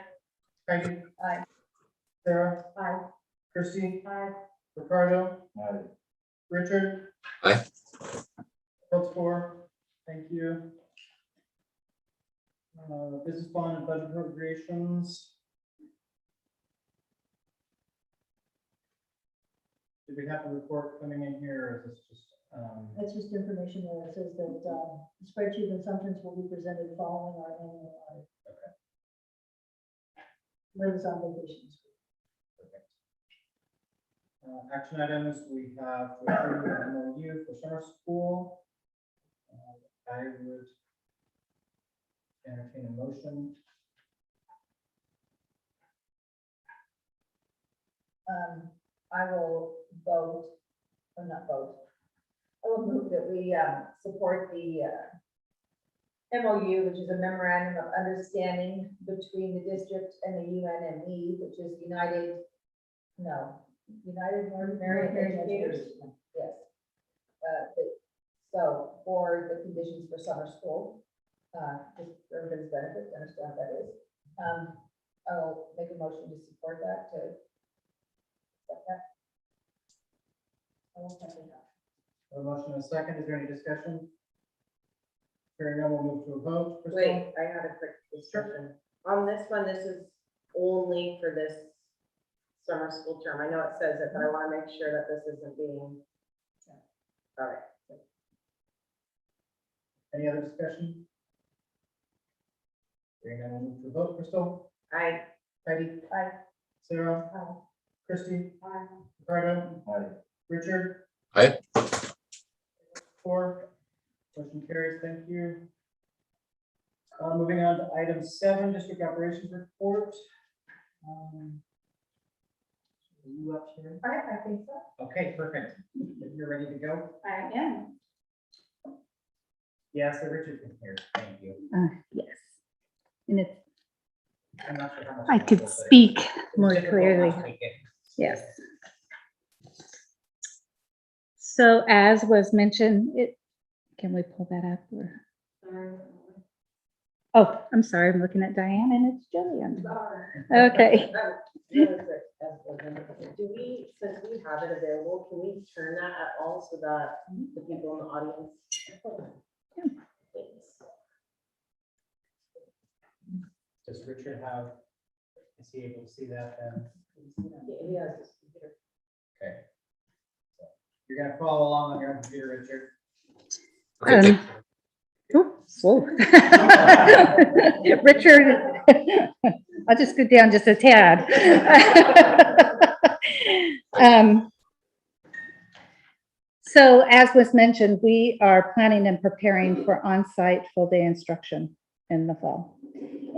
Heidi? Aye. Sarah? Aye. Christie? Aye. Ricardo? Aye. Richard? Aye. Votes for. Thank you. Business plan and budget appropriations. Do we have a report coming in here, or is this just? That's just information there. It says that the spreadsheet and assumptions will be presented following our annual audit. Liz on vacation. Action items, we have to approve an MOU for summer school. I would entertain a motion. I will vote, or not vote. I will move that we support the MOU, which is a memorandum of understanding between the district and the UNME, which is United North American Educators. Yes. So for the conditions for summer school, just for everybody's benefit, to understand what that is. I'll make a motion to support that, to accept that. I will second that. A motion and a second. Is there any discussion? Hearing none, we'll move to a vote. Crystal? Wait, I had a quick discussion. On this one, this is only for this summer school term. I know it says it, but I want to make sure that this isn't being. All right. Any other discussion? Hearing none, we'll move to a vote. Crystal? Aye. Heidi? Aye. Sarah? Christie? Ricardo? Richard? Aye. 4. Motion carries. Thank you. Moving on to item 7, district operations report. Are you up here? I think so. Okay, perfect. If you're ready to go. I am. Yeah, so Richard can hear. Thank you. Yes. And it's, I'm not sure how much. I could but it's speak more difficult clearly. last weekend. Yes. So as was mentioned, can we pull that up? Oh, I'm sorry, I'm looking at Diane and it's Jillian. Okay. Really quick, do we, since we have it available, can we turn that at all so that the people in the audience? Thanks. Does Richard have, is he able to see that then? He has his computer. Okay. So you're gonna follow along on your own computer, Richard. Okay, thank- Whoa. Richard, I'll just go down just a tad. So as was mentioned, we are planning and preparing for on-site full-day instruction in the fall.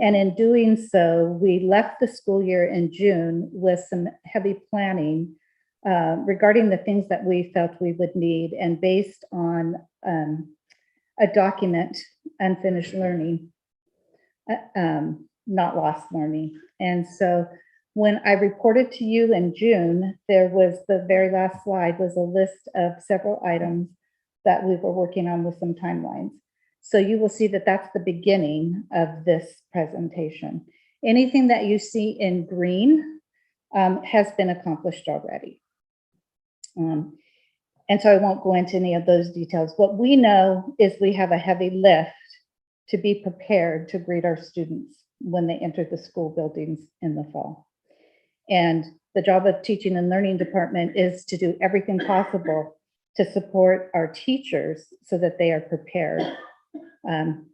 And in doing so, we left the school year in June with some heavy planning regarding the things that we felt we would need, and based on a document, unfinished learning, not lost learning. And so when I reported to you in June, there was the very last slide was a list of several items that we were working on with some timelines. So you will see that that's the beginning of this presentation. Anything that you see in green has been accomplished already. And so I won't go into any of those details. What we know is we have a heavy lift to be prepared to greet our students when they enter the school buildings in the fall. And the job of teaching and learning department is to do everything possible to support our teachers so that they are prepared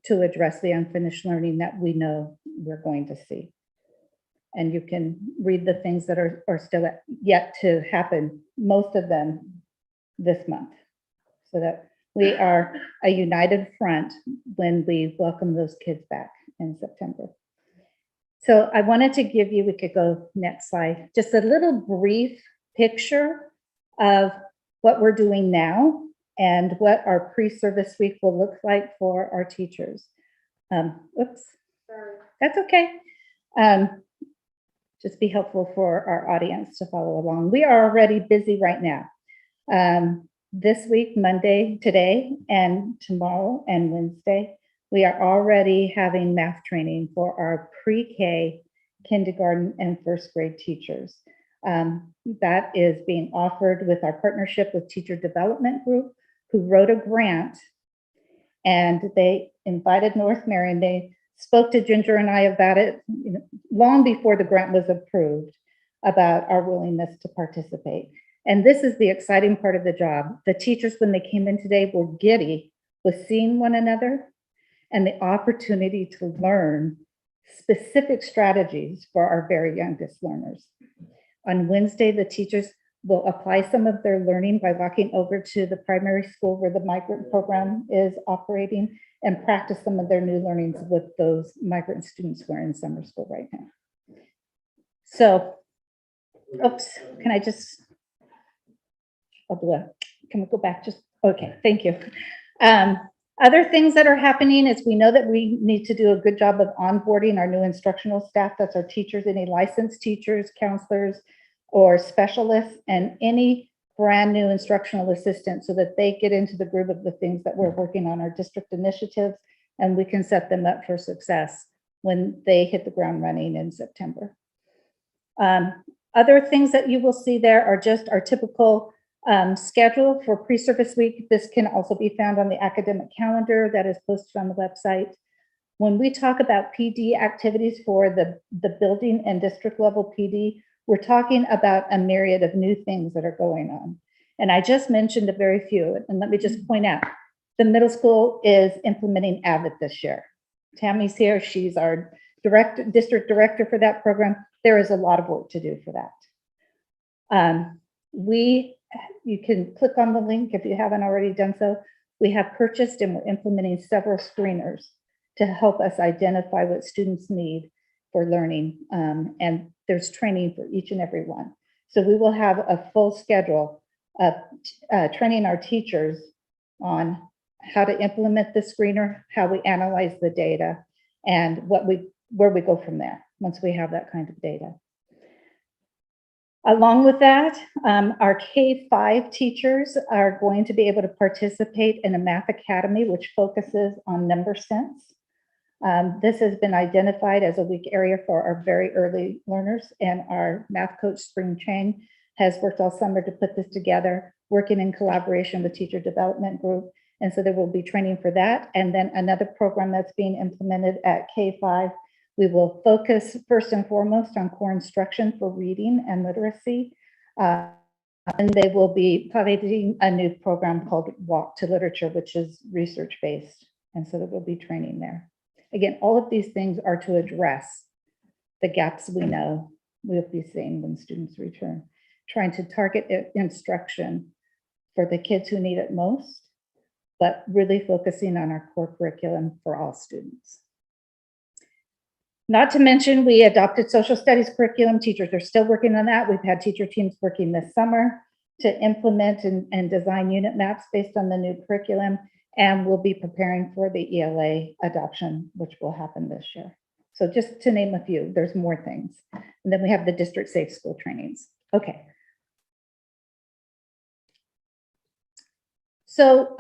to address the unfinished learning that we know we're going to see. And you can read the things that are still yet to happen, most of them this month, so that we are a united front when we welcome those kids back in September. So I wanted to give you, we could go next slide, just a little brief picture of what we're doing now and what our pre-service week will look like for our teachers. Oops, that's okay. Just be helpful for our audience to follow along. We are already busy right now. This week, Monday, today, and tomorrow and Wednesday, we are already having math training for our pre-K, kindergarten, and first grade teachers. That is being offered with our partnership with Teacher Development Group, who wrote a grant, and they invited North Marion. They spoke to Ginger and I about it long before the grant was approved, about our willingness to participate. And this is the exciting part of the job. The teachers, when they came in today, were giddy with seeing one another and the opportunity to learn specific strategies for our very youngest learners. On Wednesday, the teachers will apply some of their learning by walking over to the primary school where the migrant program is operating and practice some of their new learnings with those migrant students who are in summer school right now. So, oops, can I just, can we go back just, okay, thank you. Other things that are happening is we know that we need to do a good job of onboarding our new instructional staff. That's our teachers, any licensed teachers, counselors, or specialists, and any brand new instructional assistants so that they get into the groove of the things that we're working on, our district initiatives, and we can set them up for success when they hit the ground running in September. Other things that you will see there are just our typical schedule for pre-service week. This can also be found on the academic calendar that is posted on the website. When we talk about PD activities for the building and district level PD, we're talking about a myriad of new things that are going on. And I just mentioned a very few, and let me just point out, the middle school is implementing Avid this year. Tammy's here, she's our district director for that program. There is a lot of work to do for that. You can click on the link if you haven't already done so. We have purchased and we're implementing several screeners to help us identify what students need for learning. And there's training for each and every one. So we will have a full schedule of training our teachers on how to implement the screener, how we analyze the data, and where we go from there once we have that kind of data. Along with that, our K-5 teachers are going to be able to participate in a math academy, which focuses on number sense. This has been identified as a weak area for our very early learners, and our math coach, Spring Chang, has worked all summer to put this together, working in collaboration with Teacher Development Group. And so there will be training for that. And then another program that's being implemented at K-5, we will focus first and foremost on core instruction for reading and literacy. And they will be piloting a new program called Walk to Literature, which is research-based. And so there will be training there. Again, all of these things are to address the gaps we know we'll be seeing when students return, trying to target instruction for the kids who need it most, but really focusing on our core curriculum for all students. Not to mention, we adopted social studies curriculum. Teachers are still working on that. We've had teacher teams working this summer to implement and design unit maps based on the new curriculum, and we'll be preparing for the ELA adoption, which will happen this year. So just to name a few, there's more things. And then we have the district safe school trainings. Okay. So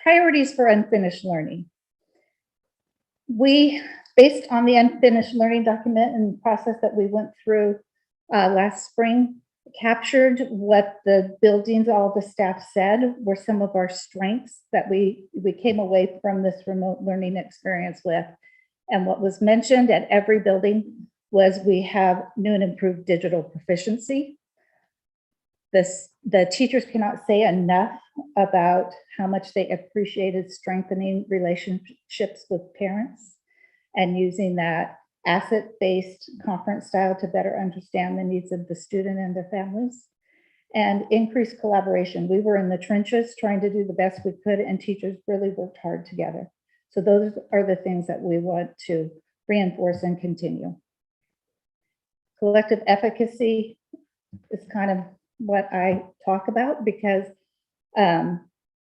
priorities for unfinished learning. We, based on the unfinished learning document and process that we went through last spring, captured what the buildings, all the staff said were some of our strengths that we came away from this remote learning experience with. And what was mentioned at every building was we have new and improved digital proficiency. The teachers cannot say enough about how much they appreciated strengthening relationships with parents and using that asset-based conference style to better understand the needs of the student and their families, and increased collaboration. We were in the trenches trying to do the best we could, and teachers really worked hard together. So those are the things that we want to reinforce and continue. Collective efficacy is kind of what I talk about, because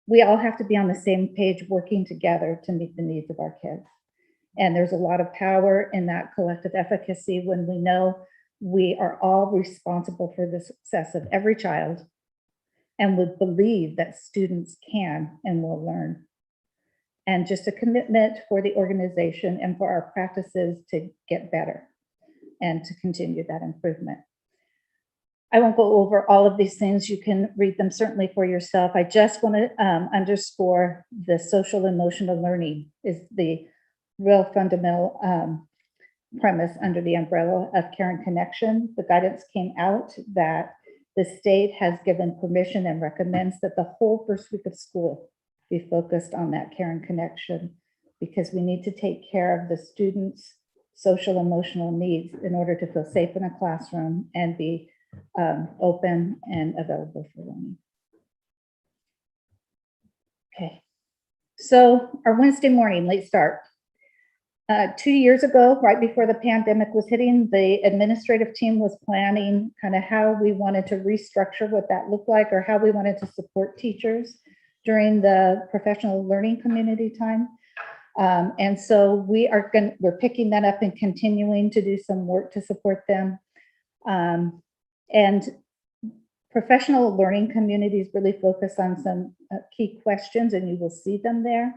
we all have to be on the same page working together to meet the needs of our kids. And there's a lot of power in that collective efficacy when we know we are all responsible for the success of every child and would believe that students can and will learn. And just a commitment for the organization and for our practices to get better and to continue that improvement. I won't go over all of these things. You can read them certainly for yourself. I just want to underscore the social emotional learning is the real fundamental premise under the umbrella of Care and Connection. The guidance came out that the state has given permission and recommends that the whole first week of school be focused on that care and connection, because we need to take care of the students' social emotional needs in order to feel safe in a classroom and be open and available for learning. Okay, so our Wednesday morning late start. 2 years ago, right before the pandemic was hitting, the administrative team was planning kind of how we wanted to restructure what that looked like, or how we wanted to support teachers during the professional learning community time. And so we're picking that up and continuing to do some work to support them. And professional learning communities really focus on some key questions, and you will see them there.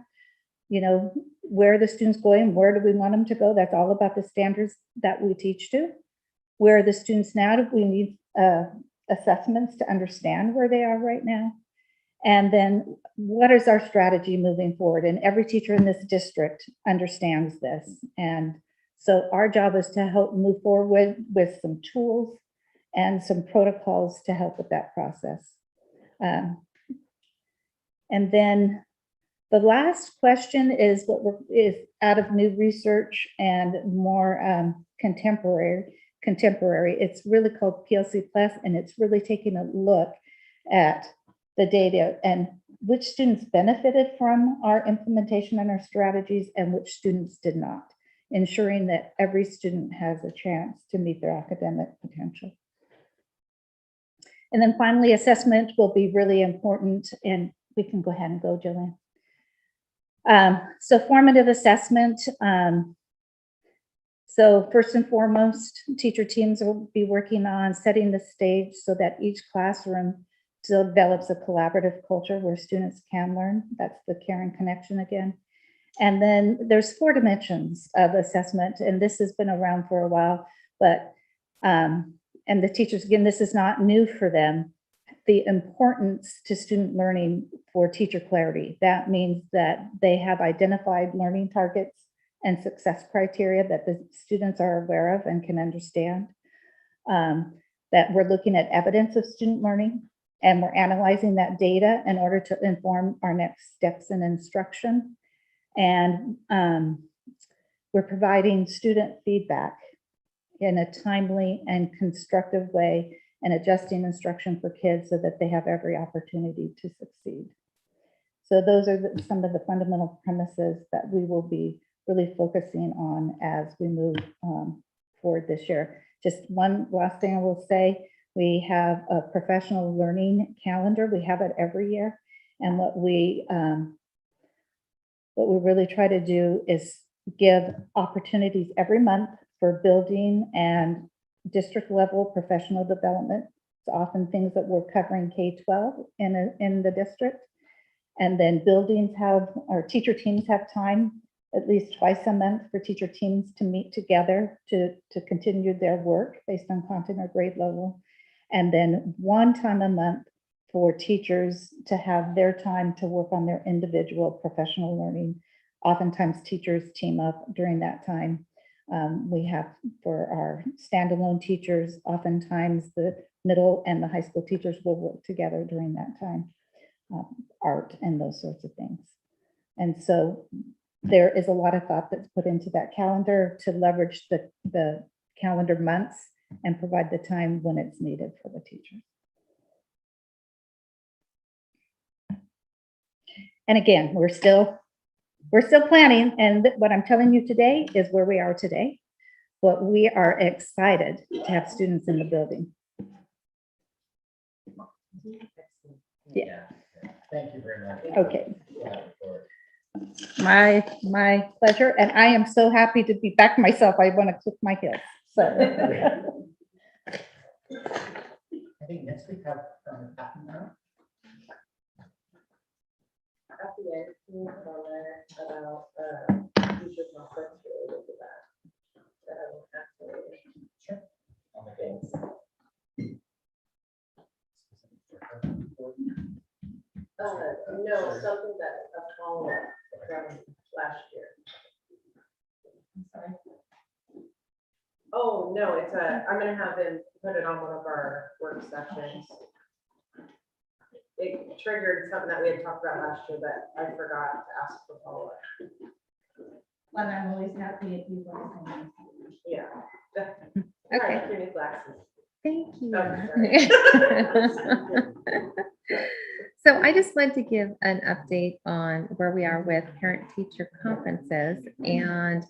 You know, where are the students going? Where do we want them to go? That's all about the standards that we teach to. Where are the students now? Do we need assessments to understand where they are right now? And then what is our strategy moving forward? And every teacher in this district understands this. And so our job is to help move forward with some tools and some protocols to help with that process. And then The last question is is out of new research and more contemporary. It's really called PLC Plus, and it's really taking a look at the data and which students benefited from our implementation and our strategies and which students did not, ensuring that every student has a chance to meet their academic potential. And then finally, assessment will be really important, and we can go ahead and go, Jillian. So formative assessment. So first and foremost, teacher teams will be working on setting the stage so that each classroom develops a collaborative culture where students can learn. That's the caring connection again. And then there's 4 dimensions of assessment, and this has been around for a while, but, and the teachers, again, this is not new for them. The importance to student learning for teacher clarity. That means that they have identified learning targets and success criteria that the students are aware of and can understand. That we're looking at evidence of student learning, and we're analyzing that data in order to inform our next steps in instruction. And we're providing student feedback in a timely and constructive way and adjusting instruction for kids so that they have every opportunity to succeed. So those are some of the fundamental premises that we will be really focusing on as we move forward this year. Just one last thing I will say, we have a professional learning calendar. We have it every year. And what we really try to do is give opportunities every month for building and district level professional development. It's often things that we're covering K-12 in the district. And then buildings have, our teacher teams have time at least twice a month for teacher teams to meet together to continue their work based on content or grade level. And then 1 time a month for teachers to have their time to work on their individual professional learning. Oftentimes teachers team up during that time. We have for our standalone teachers, oftentimes the middle and the high school teachers will work together during that time, art and those sorts of things. And so there is a lot of thought that's put into that calendar to leverage the calendar months and provide the time when it's needed for the teachers. And again, we're still planning, and what I'm telling you today is where we are today, but we are excited to have students in the building. Yeah. Thank you very much. Okay. Yeah, My pleasure, and I am so happy to be back myself. I want to click my heels. So I think next week have Patton now. At the end, can you put on there about teacher conference related to that? That I will actually. Sure. I'll make it. No, something that a follow-up from last year. I'm sorry. Oh, no, I'm gonna have them put it on one of our work sessions. It triggered something that we had talked about last year that I forgot to ask for follow-up. Well, I'm always happy if you want to. Yeah. Okay. Sorry, new glasses. Thank you. Oh, sorry. So I just wanted to give an update on where we are with parent-teacher conferences. And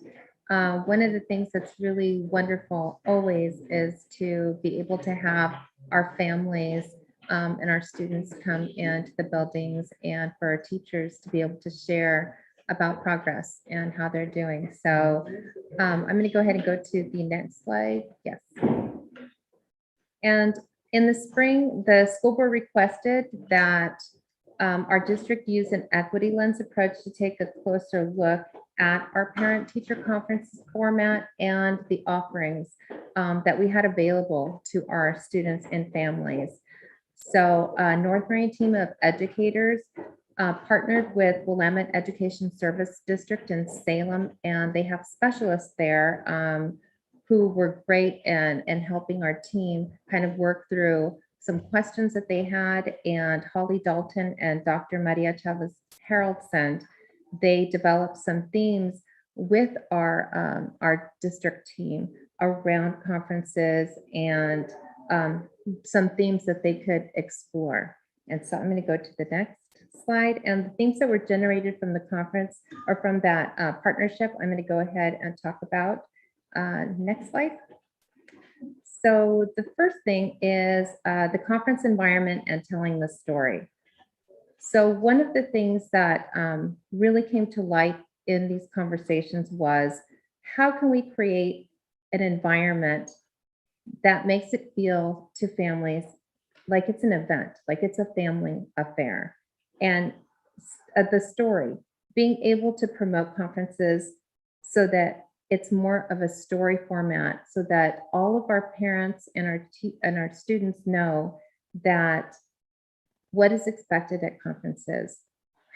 one of the things that's really wonderful always is to be able to have our families and our students come into the buildings and for our teachers to be able to share about progress and how they're doing. So I'm going to go ahead and go to the next slide. Yes. And in the spring, the school board requested that our district use an equity lens approach to take a closer look at our parent-teacher conference format and the offerings that we had available to our students and families. So North Marion team of educators partnered with Willamette Education Service District in Salem, and they have specialists there who were great in helping our team kind of work through some questions that they had. And Holly Dalton and Dr. Maria Chavez Haraldson they developed some themes with our district team around conferences and some themes that they could explore. And so I'm going to go to the next slide, and the things that were generated from the conference or from that partnership, I'm going to go ahead and talk about. Next slide. So the first thing is the conference environment and telling the story. So one of the things that really came to light in these conversations was, how can we create an environment that makes it feel to families like it's an event, like it's a family affair? And the story, being able to promote conferences so that it's more of a story format, so that all of our parents and our students know that what is expected at conferences.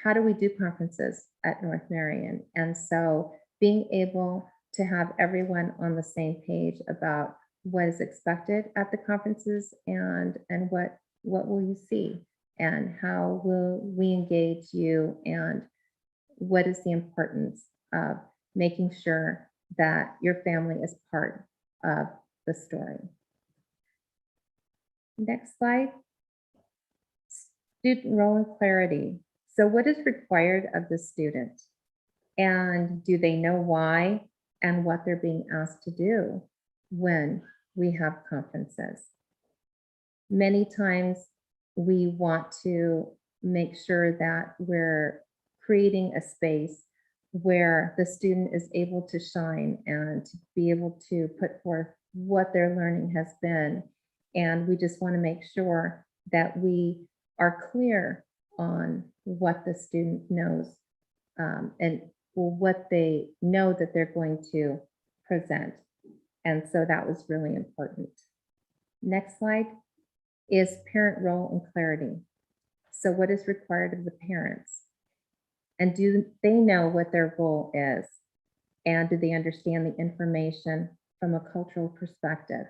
How do we do conferences at North Marion? And so being able to have everyone on the same page about what is expected at the conferences and what will you see and how will we engage you, and what is the importance of making sure that your family is part of the story. Next slide. Student role and clarity. So what is required of the student? And do they know why and what they're being asked to do when we have conferences? Many times we want to make sure that we're creating a space where the student is able to shine and to be able to put forth what their learning has been. And we just want to make sure that we are clear on what the student knows and what they know that they're going to present. And so that was really important. Next slide is parent role and clarity. So what is required of the parents? And do they know what their role is? And do they understand the information from a cultural perspective?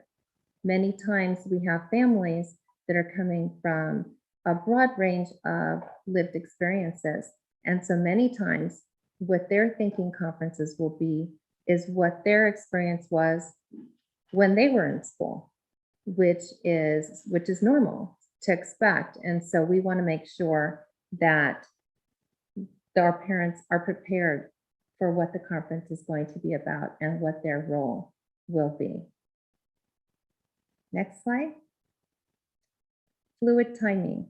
Many times we have families that are coming from a broad range of lived experiences. And so many times what their thinking conferences will be is what their experience was when they were in school, which is normal to expect. And so we want to make sure that our parents are prepared for what the conference is going to be about and what their role will be. Next slide. Fluid timing.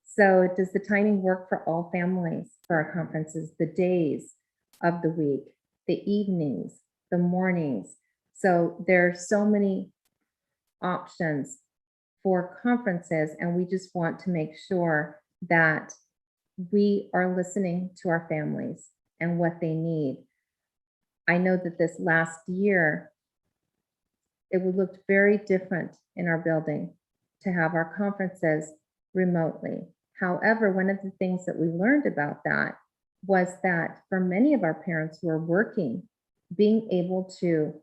So does the timing work for all families for our conferences? The days of the week, the evenings, the mornings. So there are so many options for conferences, and we just want to make sure that we are listening to our families and what they need. I know that this last year, it would look very different in our building to have our conferences remotely. However, one of the things that we learned about that was that for many of our parents who are working, being able to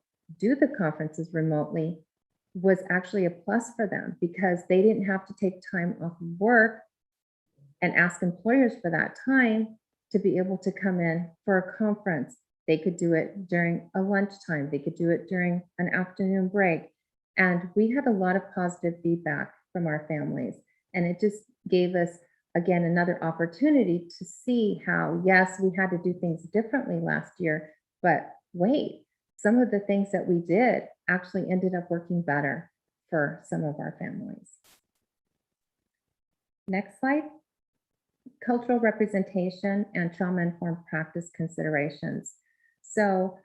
do the conferences remotely was actually a plus for them, because they didn't have to take time off of work and ask employers for that time to be able to come in for a conference. They could do it during a lunchtime. They could do it during an afternoon break. And we had a lot of positive feedback from our families. And it just gave us, again, another opportunity to see how, yes, we had to do things differently last year, but wait, some of the things that we did actually ended up working better for some of our families. Next slide. Cultural representation and trauma-informed practice considerations. So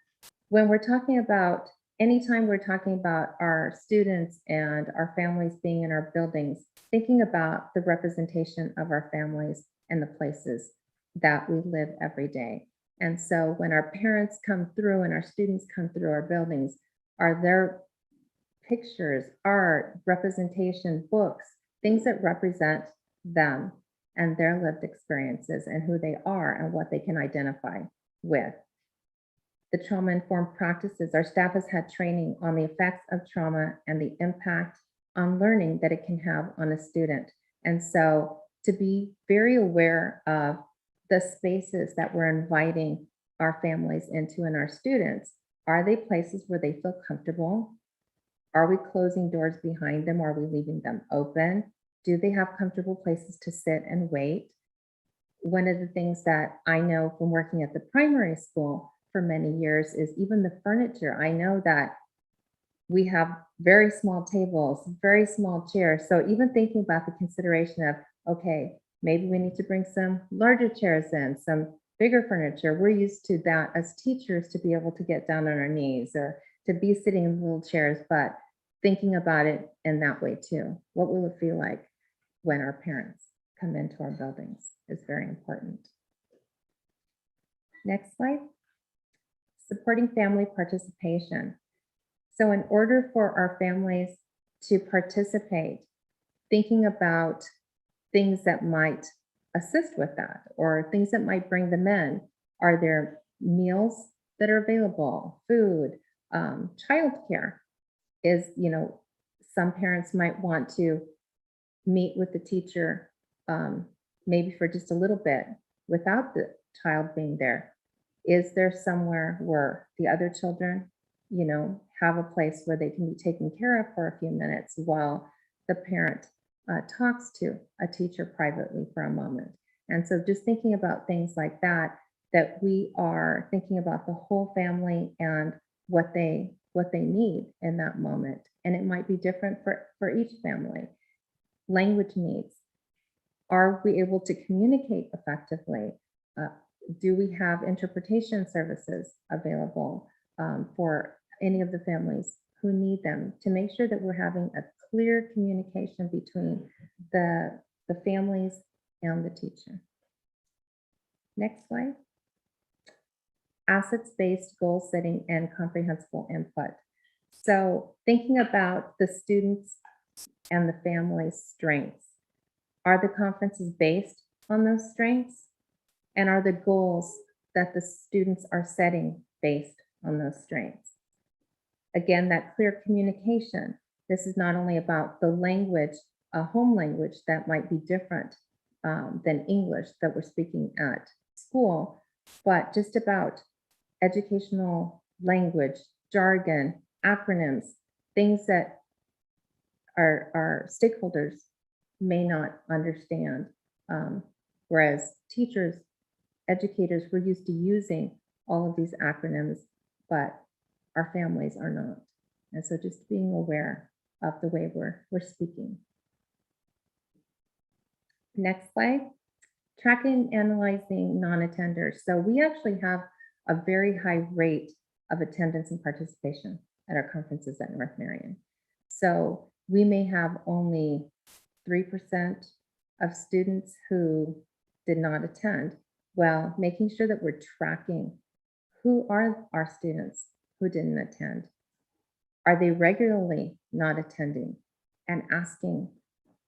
when we're talking about, anytime we're talking about our students and our families being in our buildings, thinking about the representation of our families and the places that we live every day. And so when our parents come through and our students come through our buildings, are there pictures, art, representation, books, things that represent them and their lived experiences and who they are and what they can identify with. The trauma-informed practices, our staff has had training on the effects of trauma and the impact on learning that it can have on a student. And so to be very aware of the spaces that we're inviting our families into and our students, are they places where they feel comfortable? Are we closing doors behind them? Are we leaving them open? Do they have comfortable places to sit and wait? One of the things that I know from working at the primary school for many years is even the furniture. I know that we have very small tables, very small chairs. So even thinking about the consideration of, okay, maybe we need to bring some larger chairs in, some bigger furniture. We're used to that as teachers to be able to get down on our knees or to be sitting in little chairs, but thinking about it in that way too. What will it feel like when our parents come into our buildings is very important. Next slide. Supporting family participation. So in order for our families to participate, thinking about things that might assist with that or things that might bring them in. Are there meals that are available, food, childcare? Is, some parents might want to meet with the teacher maybe for just a little bit without the child being there. Is there somewhere where the other children, have a place where they can be taken care of for a few minutes while the parent talks to a teacher privately for a moment? And so just thinking about things like that, that we are thinking about the whole family and what they need in that moment. And it might be different for each family. Language needs. Are we able to communicate effectively? Do we have interpretation services available for any of the families who need them, to make sure that we're having a clear communication between the families and the teacher? Next slide. Assets-based goal setting and comprehensible input. So thinking about the students and the family's strengths. Are the conferences based on those strengths? And are the goals that the students are setting based on those strengths? Again, that clear communication. This is not only about the language, a home language that might be different than English that we're speaking at school, but just about educational language, jargon, acronyms, things that our stakeholders may not understand. Whereas teachers, educators, we're used to using all of these acronyms, but our families are not. And so just being aware of the way we're speaking. Next slide. Tracking, analyzing non-attenders. So we actually have a very high rate of attendance and participation at our conferences at North Marion. So we may have only 3% of students who did not attend. Well, making sure that we're tracking who are our students who didn't attend. Are they regularly not attending? And asking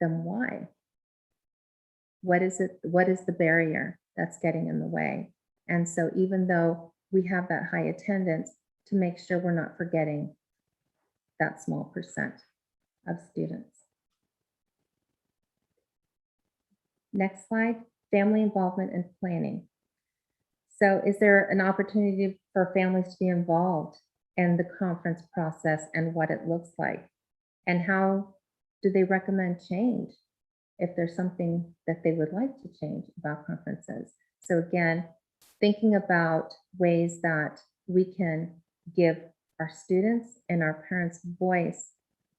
them why. What is it? What is the barrier that's getting in the way? And so even though we have that high attendance, to make sure we're not forgetting that small percent of students. Next slide, family involvement and planning. So is there an opportunity for families to be involved in the conference process and what it looks like? And how do they recommend change if there's something that they would like to change about conferences? So again, thinking about ways that we can give our students and our parents voice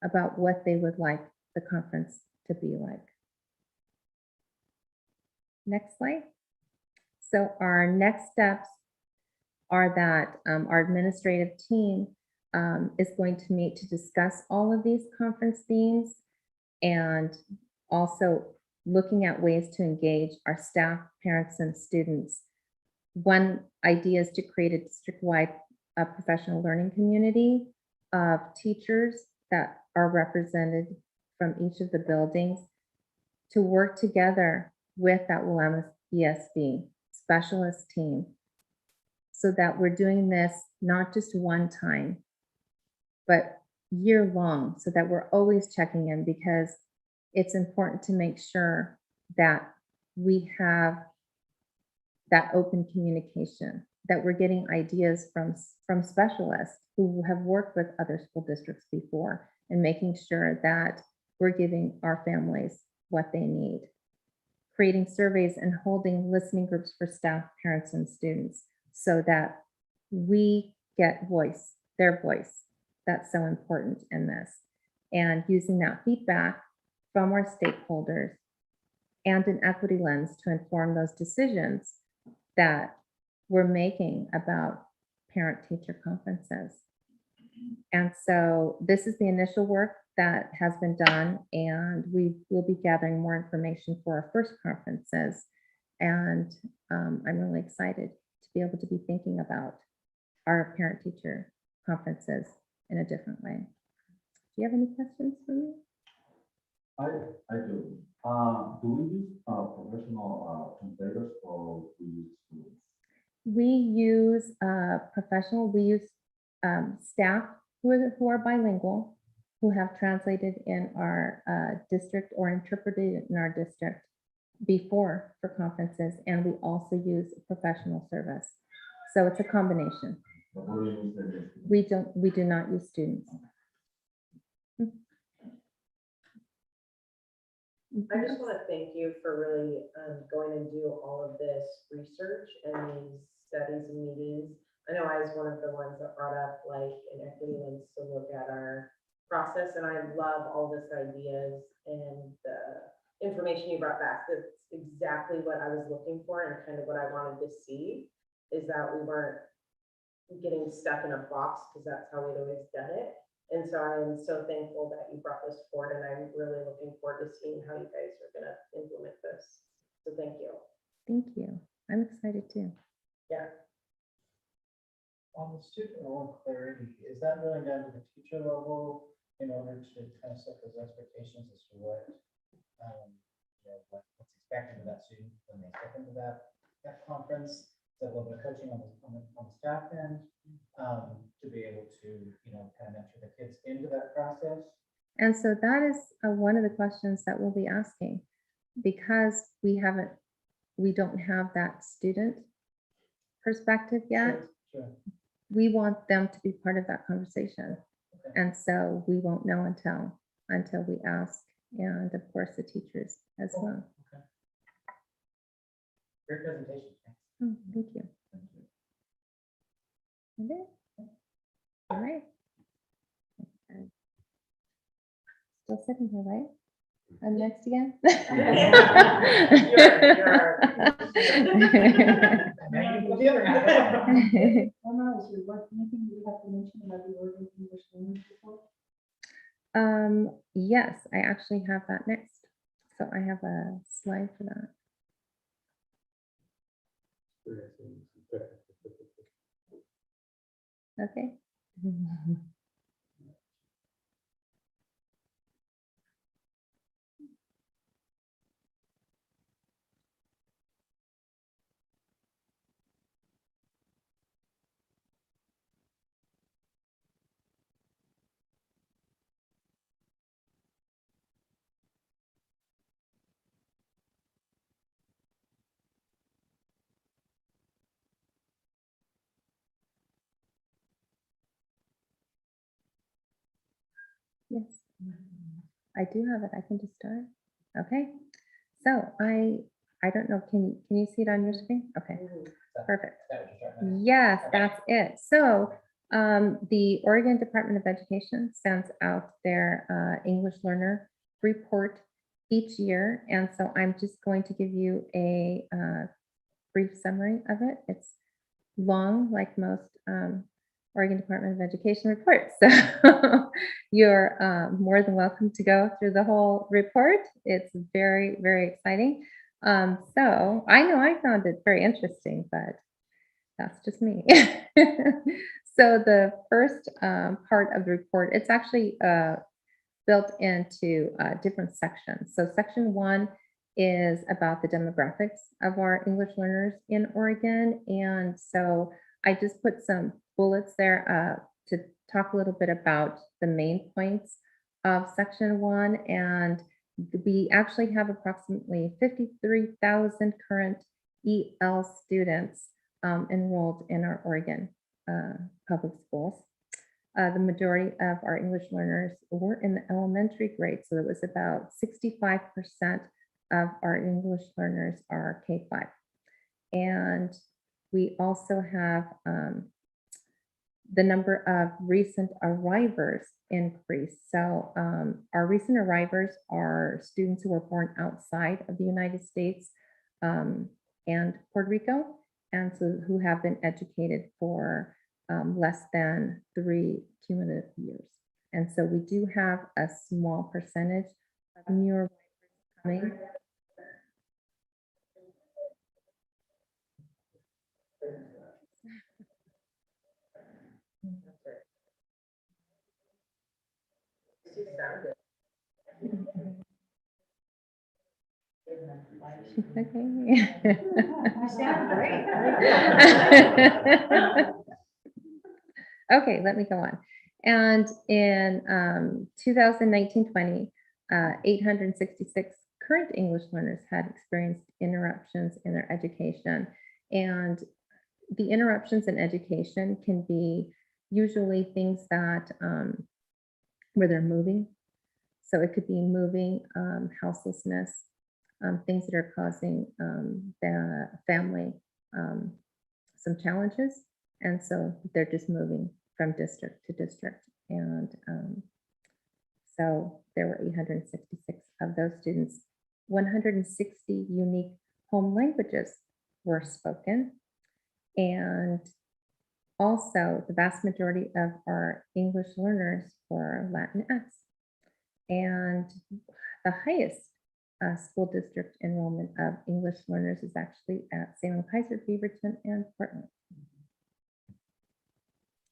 about what they would like the conference to be like. Next slide. So our next steps are that our administrative team is going to meet to discuss all of these conference themes and also looking at ways to engage our staff, parents, and students. One idea is to create a district-wide professional learning community of teachers that are represented from each of the buildings to work together with that Willamette ESD specialist team so that we're doing this not just one time, but year long, so that we're always checking in, because it's important to make sure that we have that open communication, that we're getting ideas from specialists who have worked with other school districts before, and making sure that we're giving our families what they need. Creating surveys and holding listening groups for staff, parents, and students so that we get their voice. That's so important in this. And using that feedback from our stakeholders and an equity lens to inform those decisions that we're making about parent-teacher conferences. And so this is the initial work that has been done, and we will be gathering more information for our first conferences. And I'm really excited to be able to be thinking about our parent-teacher conferences in a different way. Do you have any questions for me? I do. Do we use professional translators or we use students? We use we use staff who are bilingual, who have translated in our district or interpreted in our district before for conferences, and we also use professional service. So it's a combination. But what do you use then? We do not use students. I just want to thank you for really going and do all of this research and these studies and meetings. I know I was one of the ones that brought up like an equity lens to look at our process, and I love all this ideas and the information you brought back. That's exactly what I was looking for and kind of what I wanted to see, is that we weren't getting stuck in a box, because that's how we'd always done it. And so I am so thankful that you brought this forward, and I'm really looking forward to seeing how you guys are gonna implement this. So thank you. Thank you. I'm excited too. Yeah. On the student role clarity, is that really down to the teacher level in order to kind of set those expectations as to what, what's expected of that student when they step into that conference? So a little bit of coaching on the staff end, to be able to, kind of mentor the kids into that process. And so that is one of the questions that we'll be asking, because we don't have that student perspective yet. Sure. We want them to be part of that conversation. Okay. And so we won't know until we ask, and of course the teachers as well. Okay. Great presentation. Thanks. Oh, thank you. Okay. All right. Still sitting here, right? I'm next again? Now you go the other hand. Anything you have to mention about the Oregon English language report? Yes, I actually have that next. So I have a slide for that. Okay. Yes, I do have it. I can just start. Okay. So I don't know. Can you see it on your screen? Okay, perfect. Yes, that's it. So the Oregon Department of Education sends out their English learner report each year. And so I'm just going to give you a brief summary of it. It's long, like most Oregon Department of Education reports. So you're more than welcome to go through the whole report. It's very, very exciting. So I know I found it very interesting, but that's just me. So the first part of the report, it's actually built into different sections. So section 1 is about the demographics of our English learners in Oregon. And so I just put some bullets there to talk a little bit about the main points of section 1. And we actually have approximately 53,000 current EL students enrolled in our Oregon public schools. The majority of our English learners were in the elementary grade, so it was about 65% of our English learners are K-5. And we also have the number of recent arrivers increased. So our recent arrivers are students who were born outside of the United States and Puerto Rico, and so who have been educated for less than 3 cumulative years. And so we do have a small percentage of newer coming. She sounded. Okay, let me go on. And in 2019-20, 866 current English learners had experienced interruptions in their education. And the interruptions in education can be usually things that where they're moving. So it could be moving, houselessness, things that are causing the family some challenges. And so they're just moving from district to district. And so there were 866 of those students. 160 unique home languages were spoken. And also the vast majority of our English learners were Latinx. And the highest school district enrollment of English learners is actually at Salem Kaiser, Beaverton, and Portland.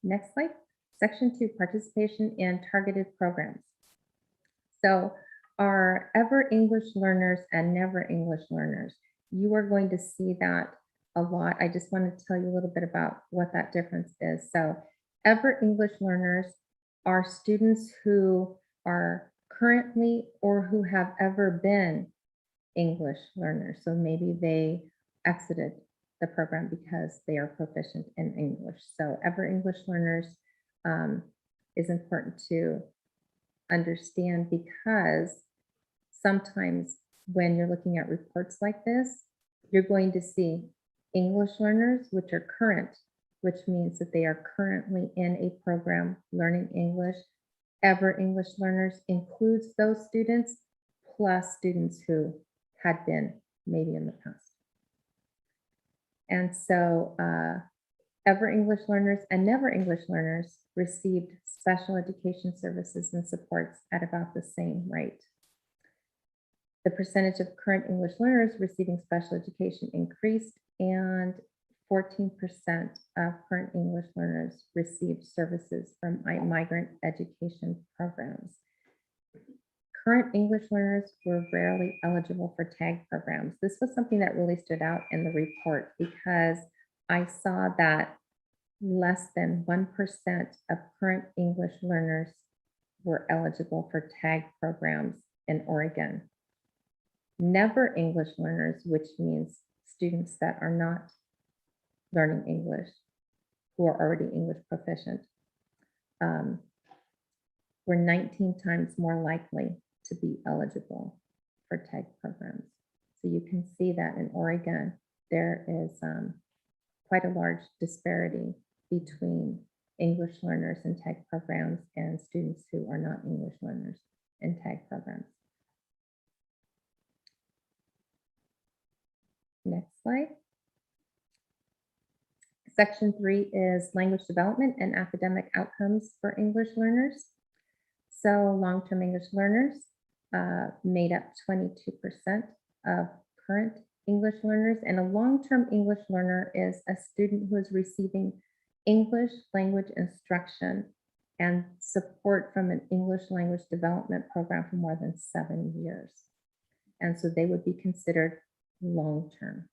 Next slide, section 2, participation in targeted programs. So our Ever English learners and Never English learners, you are going to see that a lot. I just want to tell you a little bit about what that difference is. So Ever English learners are students who are currently or who have ever been English learners. So maybe they exited the program because they are proficient in English. So Ever English learners is important to understand, because sometimes when you're looking at reports like this, you're going to see English learners, which are current, which means that they are currently in a program learning English. Ever English learners includes those students, plus students who had been maybe in the past. And so Ever English learners and Never English learners received special education services and supports at about the same rate. The percentage of current English learners receiving special education increased, and 14% of current English learners received services from migrant education programs. Current English learners were rarely eligible for TAG programs. This was something that really stood out in the report, because I saw that less than 1% of current English learners were eligible for TAG programs in Oregon. Never English learners, which means students that are not learning English, who are already English proficient, were 19 times more likely to be eligible for TAG programs. So you can see that in Oregon, there is quite a large disparity between English learners in TAG programs and students who are not English learners in TAG programs. Next slide. Section 3 is language development and academic outcomes for English learners. So long-term English learners made up 22% of current English learners, and a long-term English learner is a student who is receiving English language instruction and support from an English language development program for more than 7 years. And so they would be considered long-term.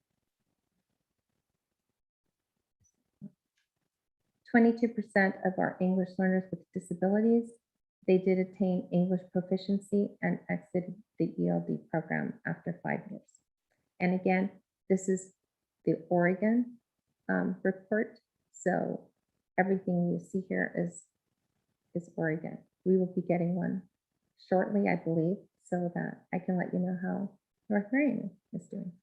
22% of our English learners with disabilities, they did attain English proficiency and exited the ELD program after 5 years. And again, this is the Oregon report. So everything you see here is Oregon. We will be getting one shortly, I believe, so that I can let you know how North Marion is doing.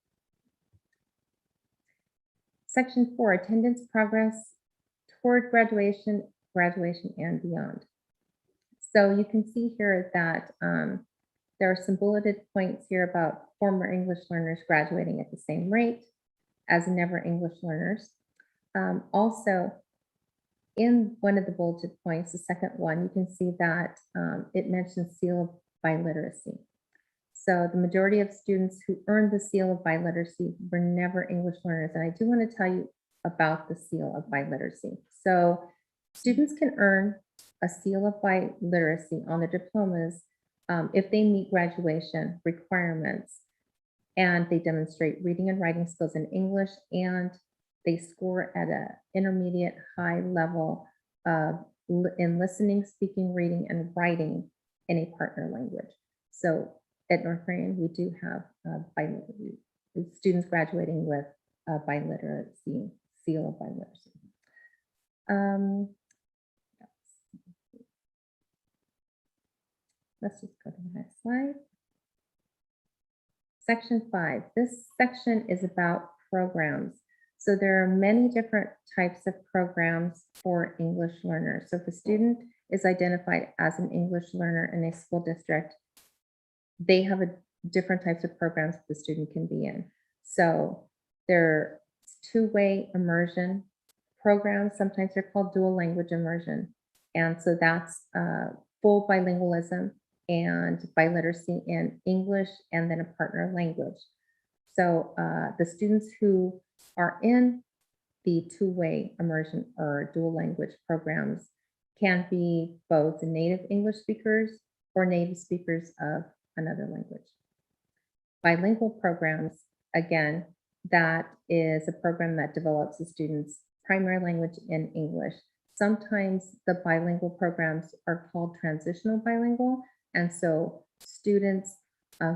Section 4, attendance progress toward graduation and beyond. So you can see here that there are some bulleted points here about former English learners graduating at the same rate as never English learners. Also, in one of the bulleted points, the second one, you can see that it mentions seal of biliteracy. So the majority of students who earned the seal of biliteracy were never English learners. And I do want to tell you about the seal of biliteracy. So students can earn a seal of biliteracy on their diplomas if they meet graduation requirements and they demonstrate reading and writing skills in English and they score at an intermediate high level in listening, speaking, reading, and writing in a partner language. So at North Marion, we do have students graduating with a biliteracy, seal of biliteracy. Let's just go to the next slide. Section 5. This section is about programs. So there are many different types of programs for English learners. So if a student is identified as an English learner in a school district, they have different types of programs the student can be in. So there are two-way immersion programs. Sometimes they're called dual language immersion. And so that's full bilingualism and biliteracy in English and then a partner language. So the students who are in the two-way immersion or dual language programs can be both native English speakers or native speakers of another language. Bilingual programs, again, that is a program that develops the student's primary language in English. Sometimes the bilingual programs are called transitional bilingual, and so students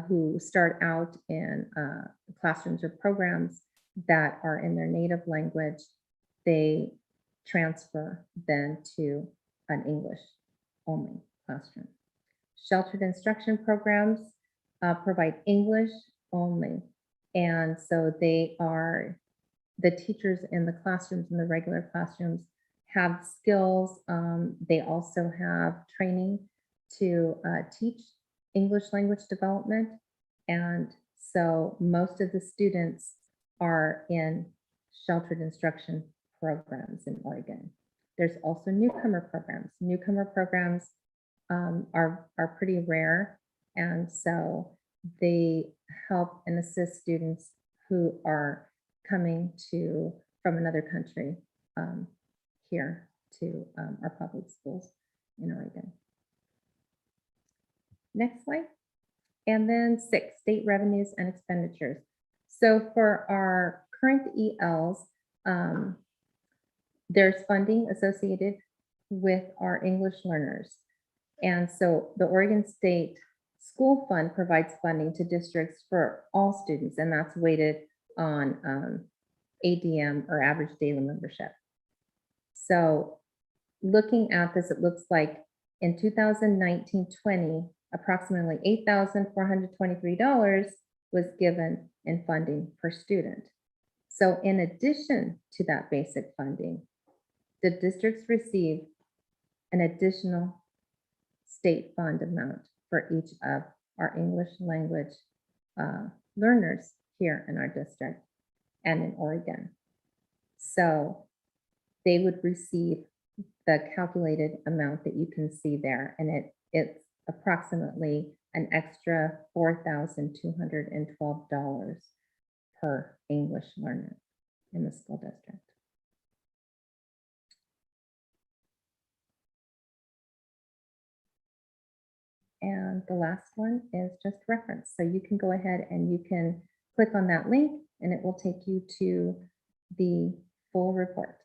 who start out in classrooms or programs that are in their native language, they transfer then to an English only classroom. Sheltered instruction programs provide English only. And so they are, the teachers in the classrooms, in the regular classrooms, have skills. They also have training to teach English language development. And so most of the students are in sheltered instruction programs in Oregon. There's also newcomer programs. Newcomer programs are pretty rare. And so they help and assist students who are coming from another country here to our public schools in Oregon. Next slide. And then 6, state revenues and expenditures. So for our current ELs, there's funding associated with our English learners. And so the Oregon State School Fund provides funding to districts for all students, and that's weighted on ADM or average daily membership. So looking at this, it looks like in 2019-20, approximately $8,423 was given in funding per student. So in addition to that basic funding, the districts receive an additional state fund amount for each of our English language learners here in our district and in Oregon. So they would receive the calculated amount that you can see there, and it's approximately an extra $4,212 per English learner in the school district. And the last one is just reference. So you can go ahead and you can click on that link and it will take you to the full report.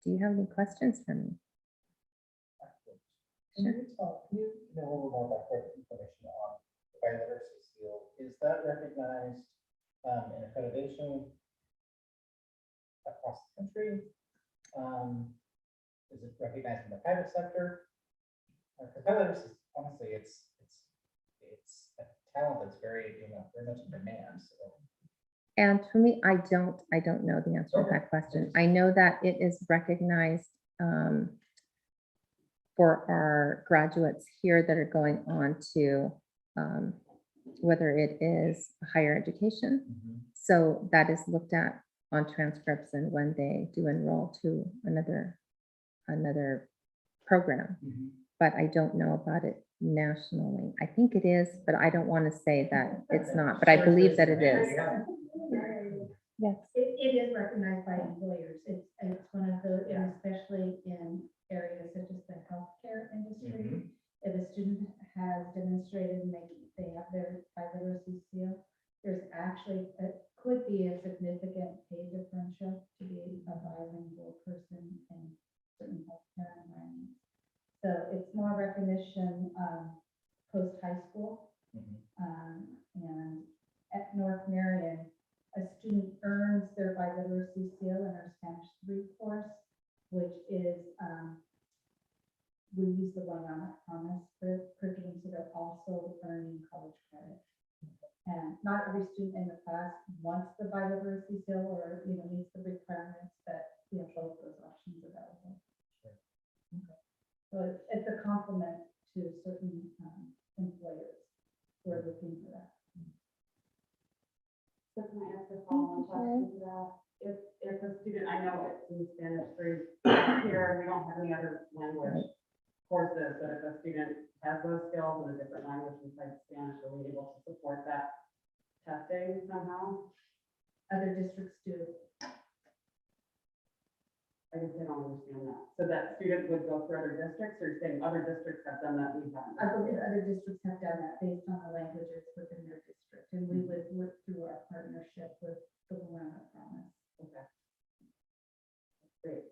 Do you have any questions for me? Can you know a little more about that information on the biliteracy seal? Is that recognized and accreditation across the country? Is it recognized in the private sector? Because Biolators is, honestly, it's a talent that's very, very much in demand, so. And for me, I don't know the answer to that question. I know that it is recognized for our graduates here that are going on to whether it is higher education. So that is looked at on transcripts and when they do enroll to another program. But I don't know about it nationally. I think it is, but I don't want to say that it's not, but I believe that it is. Yes. It is recognized by employers. It's one of the, and especially in areas such as the healthcare industry. If a student has demonstrated they have their biliteracy seal, there's actually, could be a significant pay differential to be a bilingual person in certain healthcare environments. So it's more recognition post-high school. And at North Marion, a student earns their biliteracy seal in our Spanish 3 course, which is, we use the One Promise curriculum, so they're also earning college credit. And not every student in the class wants the biliteracy seal or, meets the requirements, but we have both those options available. So it's a complement to certain employers who are looking for that. So can I ask a follow-on question to that? If a student, I know it's in Spanish 3 here, we don't have any other language courses, but if a student has those skills in a different language besides Spanish, are we able to support that testing somehow? Other districts do. I guess I don't understand that. So that student would go through other districts, or you're saying other districts have done that, we haven't? I believe other districts have done that based on the languages within their district, and we would work through our partnership with the One Promise. Okay. Great.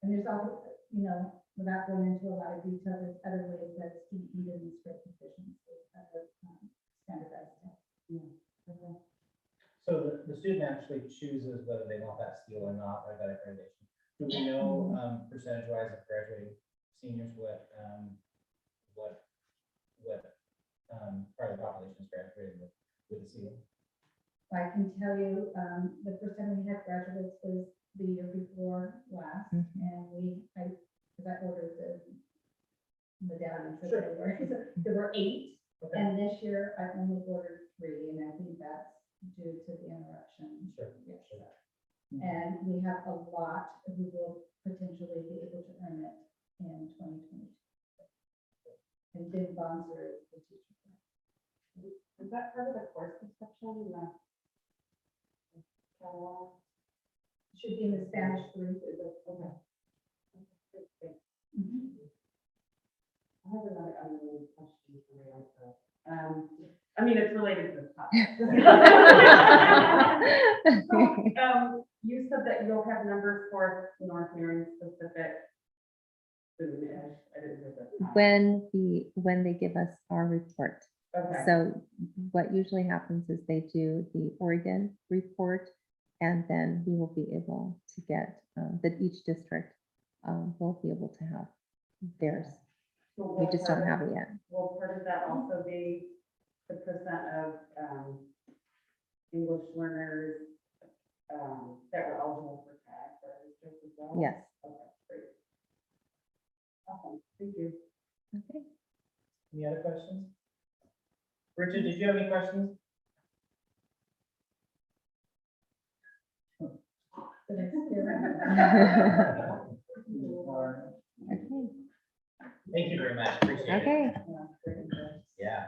And there's also, without going into a lot of detail, there's other ways that student can demonstrate proficiency, other standardized tests. Okay. So the student actually chooses whether they want that seal or not, or that accreditation. Do we know percentage-wise of graduating seniors, what part of the population is graduating with the seal? I can tell you, the first time we had graduates was the year before last, and because I ordered the medallions, so there were 8, and this year I only ordered 3, and I think that's due to the interruption. Sure. Yes. And we have a lot who will potentially be able to earn it in 2022. And Vin Bonser is the teacher. Is that part of the course description in the catalog? Should be in the Spanish 3. Okay. I have another unrelated question for you also. It's related to this topic. So, you said that you'll have numbers for North Marion specific soon-ish. I didn't hear that. When they give us our report. Okay. So what usually happens is they do the Oregon report, and then we will be able to get that each district will be able to have theirs. So We just don't have it yet. Will part of that also be the percent of English learners that were eligible for TAG for our district as well? Yes. Okay, great. Awesome, thank you. Okay. Any other questions? Richard, did you have any questions? Okay. Thank you very much. Appreciate it. Okay. Yeah.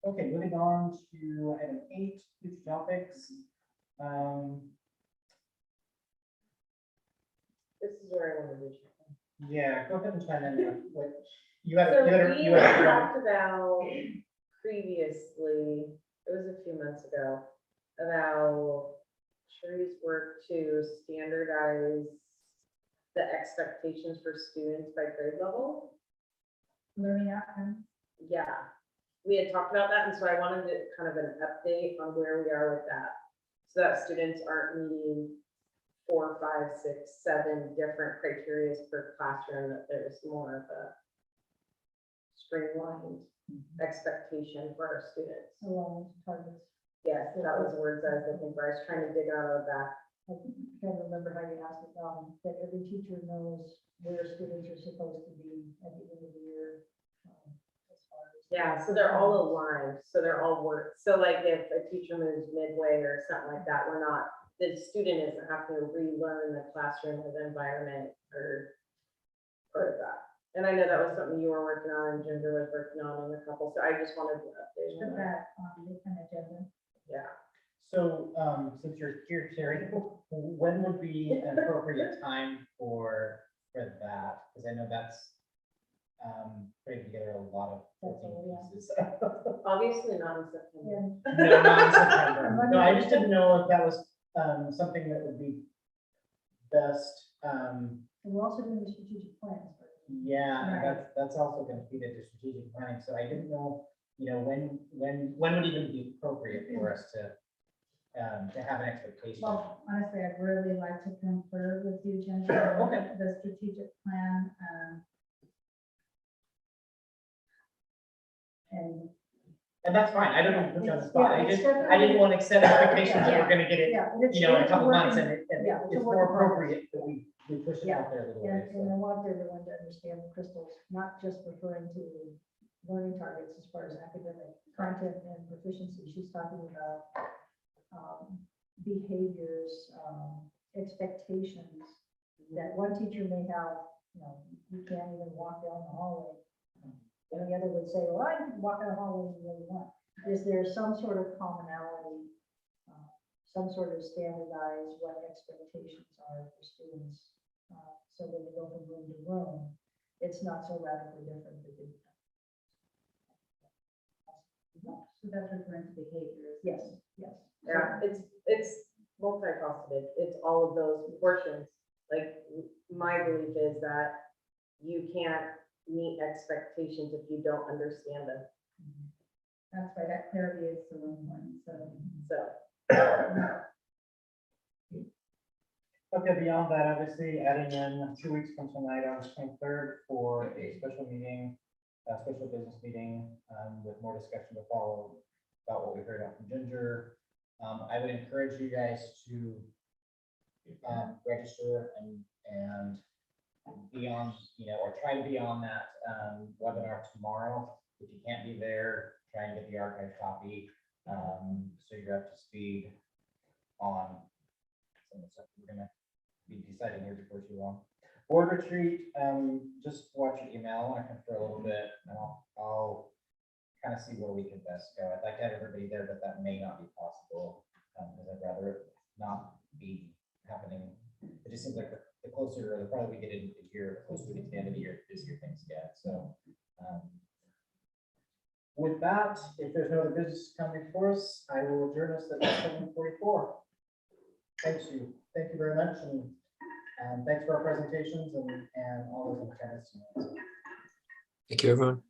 Okay, moving on to item 8, future topics. This is where I want to reach. Yeah, go ahead and chime in there. What you So had, we you had had. talked about previously, it was a few months ago, about Sherry's work to standardize the expectations for students by grade level. learning outcomes? Yeah, we had talked about that, and so I wanted to kind of an update on where we are with that. So that students aren't meeting 4, 5, 6, 7 different criteria per classroom, that there's more of a streamlined expectation for our students. Along targets. Yes, that was the words I was looking for. I was trying to dig out of that. I can't remember how you asked it, that every teacher knows where students are supposed to be at the end of the year. As far as. Yeah, so they're all aligned, so they're all work. So like if a teacher moves midway or something like that, we're not, the student isn't having to relearn the classroom or the environment or that. And I know that was something you were working on and Ginger was working on in a couple, so I just wanted to update Put on that. that on the kind of agenda. Yeah. So, since you're here, Terry, when would be an appropriate time for that? Because I know that's putting together a lot of pieces. Obviously not in September. No, not in September. No, I just didn't know if that was something that would be best. And we're also doing the strategic plans. Yeah, Right. that's also going to feed into strategic planning. So I didn't know, when would even be appropriate for us to have an expectation. Well, honestly, I'd really like to confer with you, Jennifer, on Okay. the strategic plan. And that's fine. I don't want to put you on the spot. Yeah, I it's just, I didn't want to set expectations that we're gonna get it, Yeah. it's- in a it's couple months, working- and yeah, it's a it's work more in progress. appropriate that we push it out there a little And bit. I So. want everyone to understand that Crystal's not just referring to learning targets as far as academic content and proficiency. She's talking about behaviors, expectations that one teacher may have, you can't even walk down the hallway. And the other would say, well, I can walk down the hallway if you really want. Is there some sort of commonality, some sort of standardized what expectations are for students? So when you go from room to room, it's not so radically different. So that's referring to behaviors. Yes, yes. Yeah, it's multifaceted. It's all of those portions. Like, my belief is that you can't meet expectations if you don't understand them. That's why that clarity is so important, so. So, Okay, beyond that, obviously adding in 2 weeks from tonight, August 23rd, for a special meeting, a special business meeting, with more discussion to follow about what we heard out from Ginger. I would encourage you guys to register and be on, or try to be on that webinar tomorrow. If you can't be there, try and get the archive copy, so you're up to speed on some of the stuff we're gonna be deciding here before too long. Board retreat, just watch your email. I want to confer a little bit, and I'll kind of see where we can best go. I'd like to have everybody there, but that may not be possible, because I'd rather it not be happening. It just seems like the closer, or the farther we get into the year, the closer we get to the end of the year, the busier things get. So, with that, if there's no other business coming before us, I will adjourn us at 7:44. Thank you very much, and thanks for our presentations and all those in attendance. Thank you, everyone.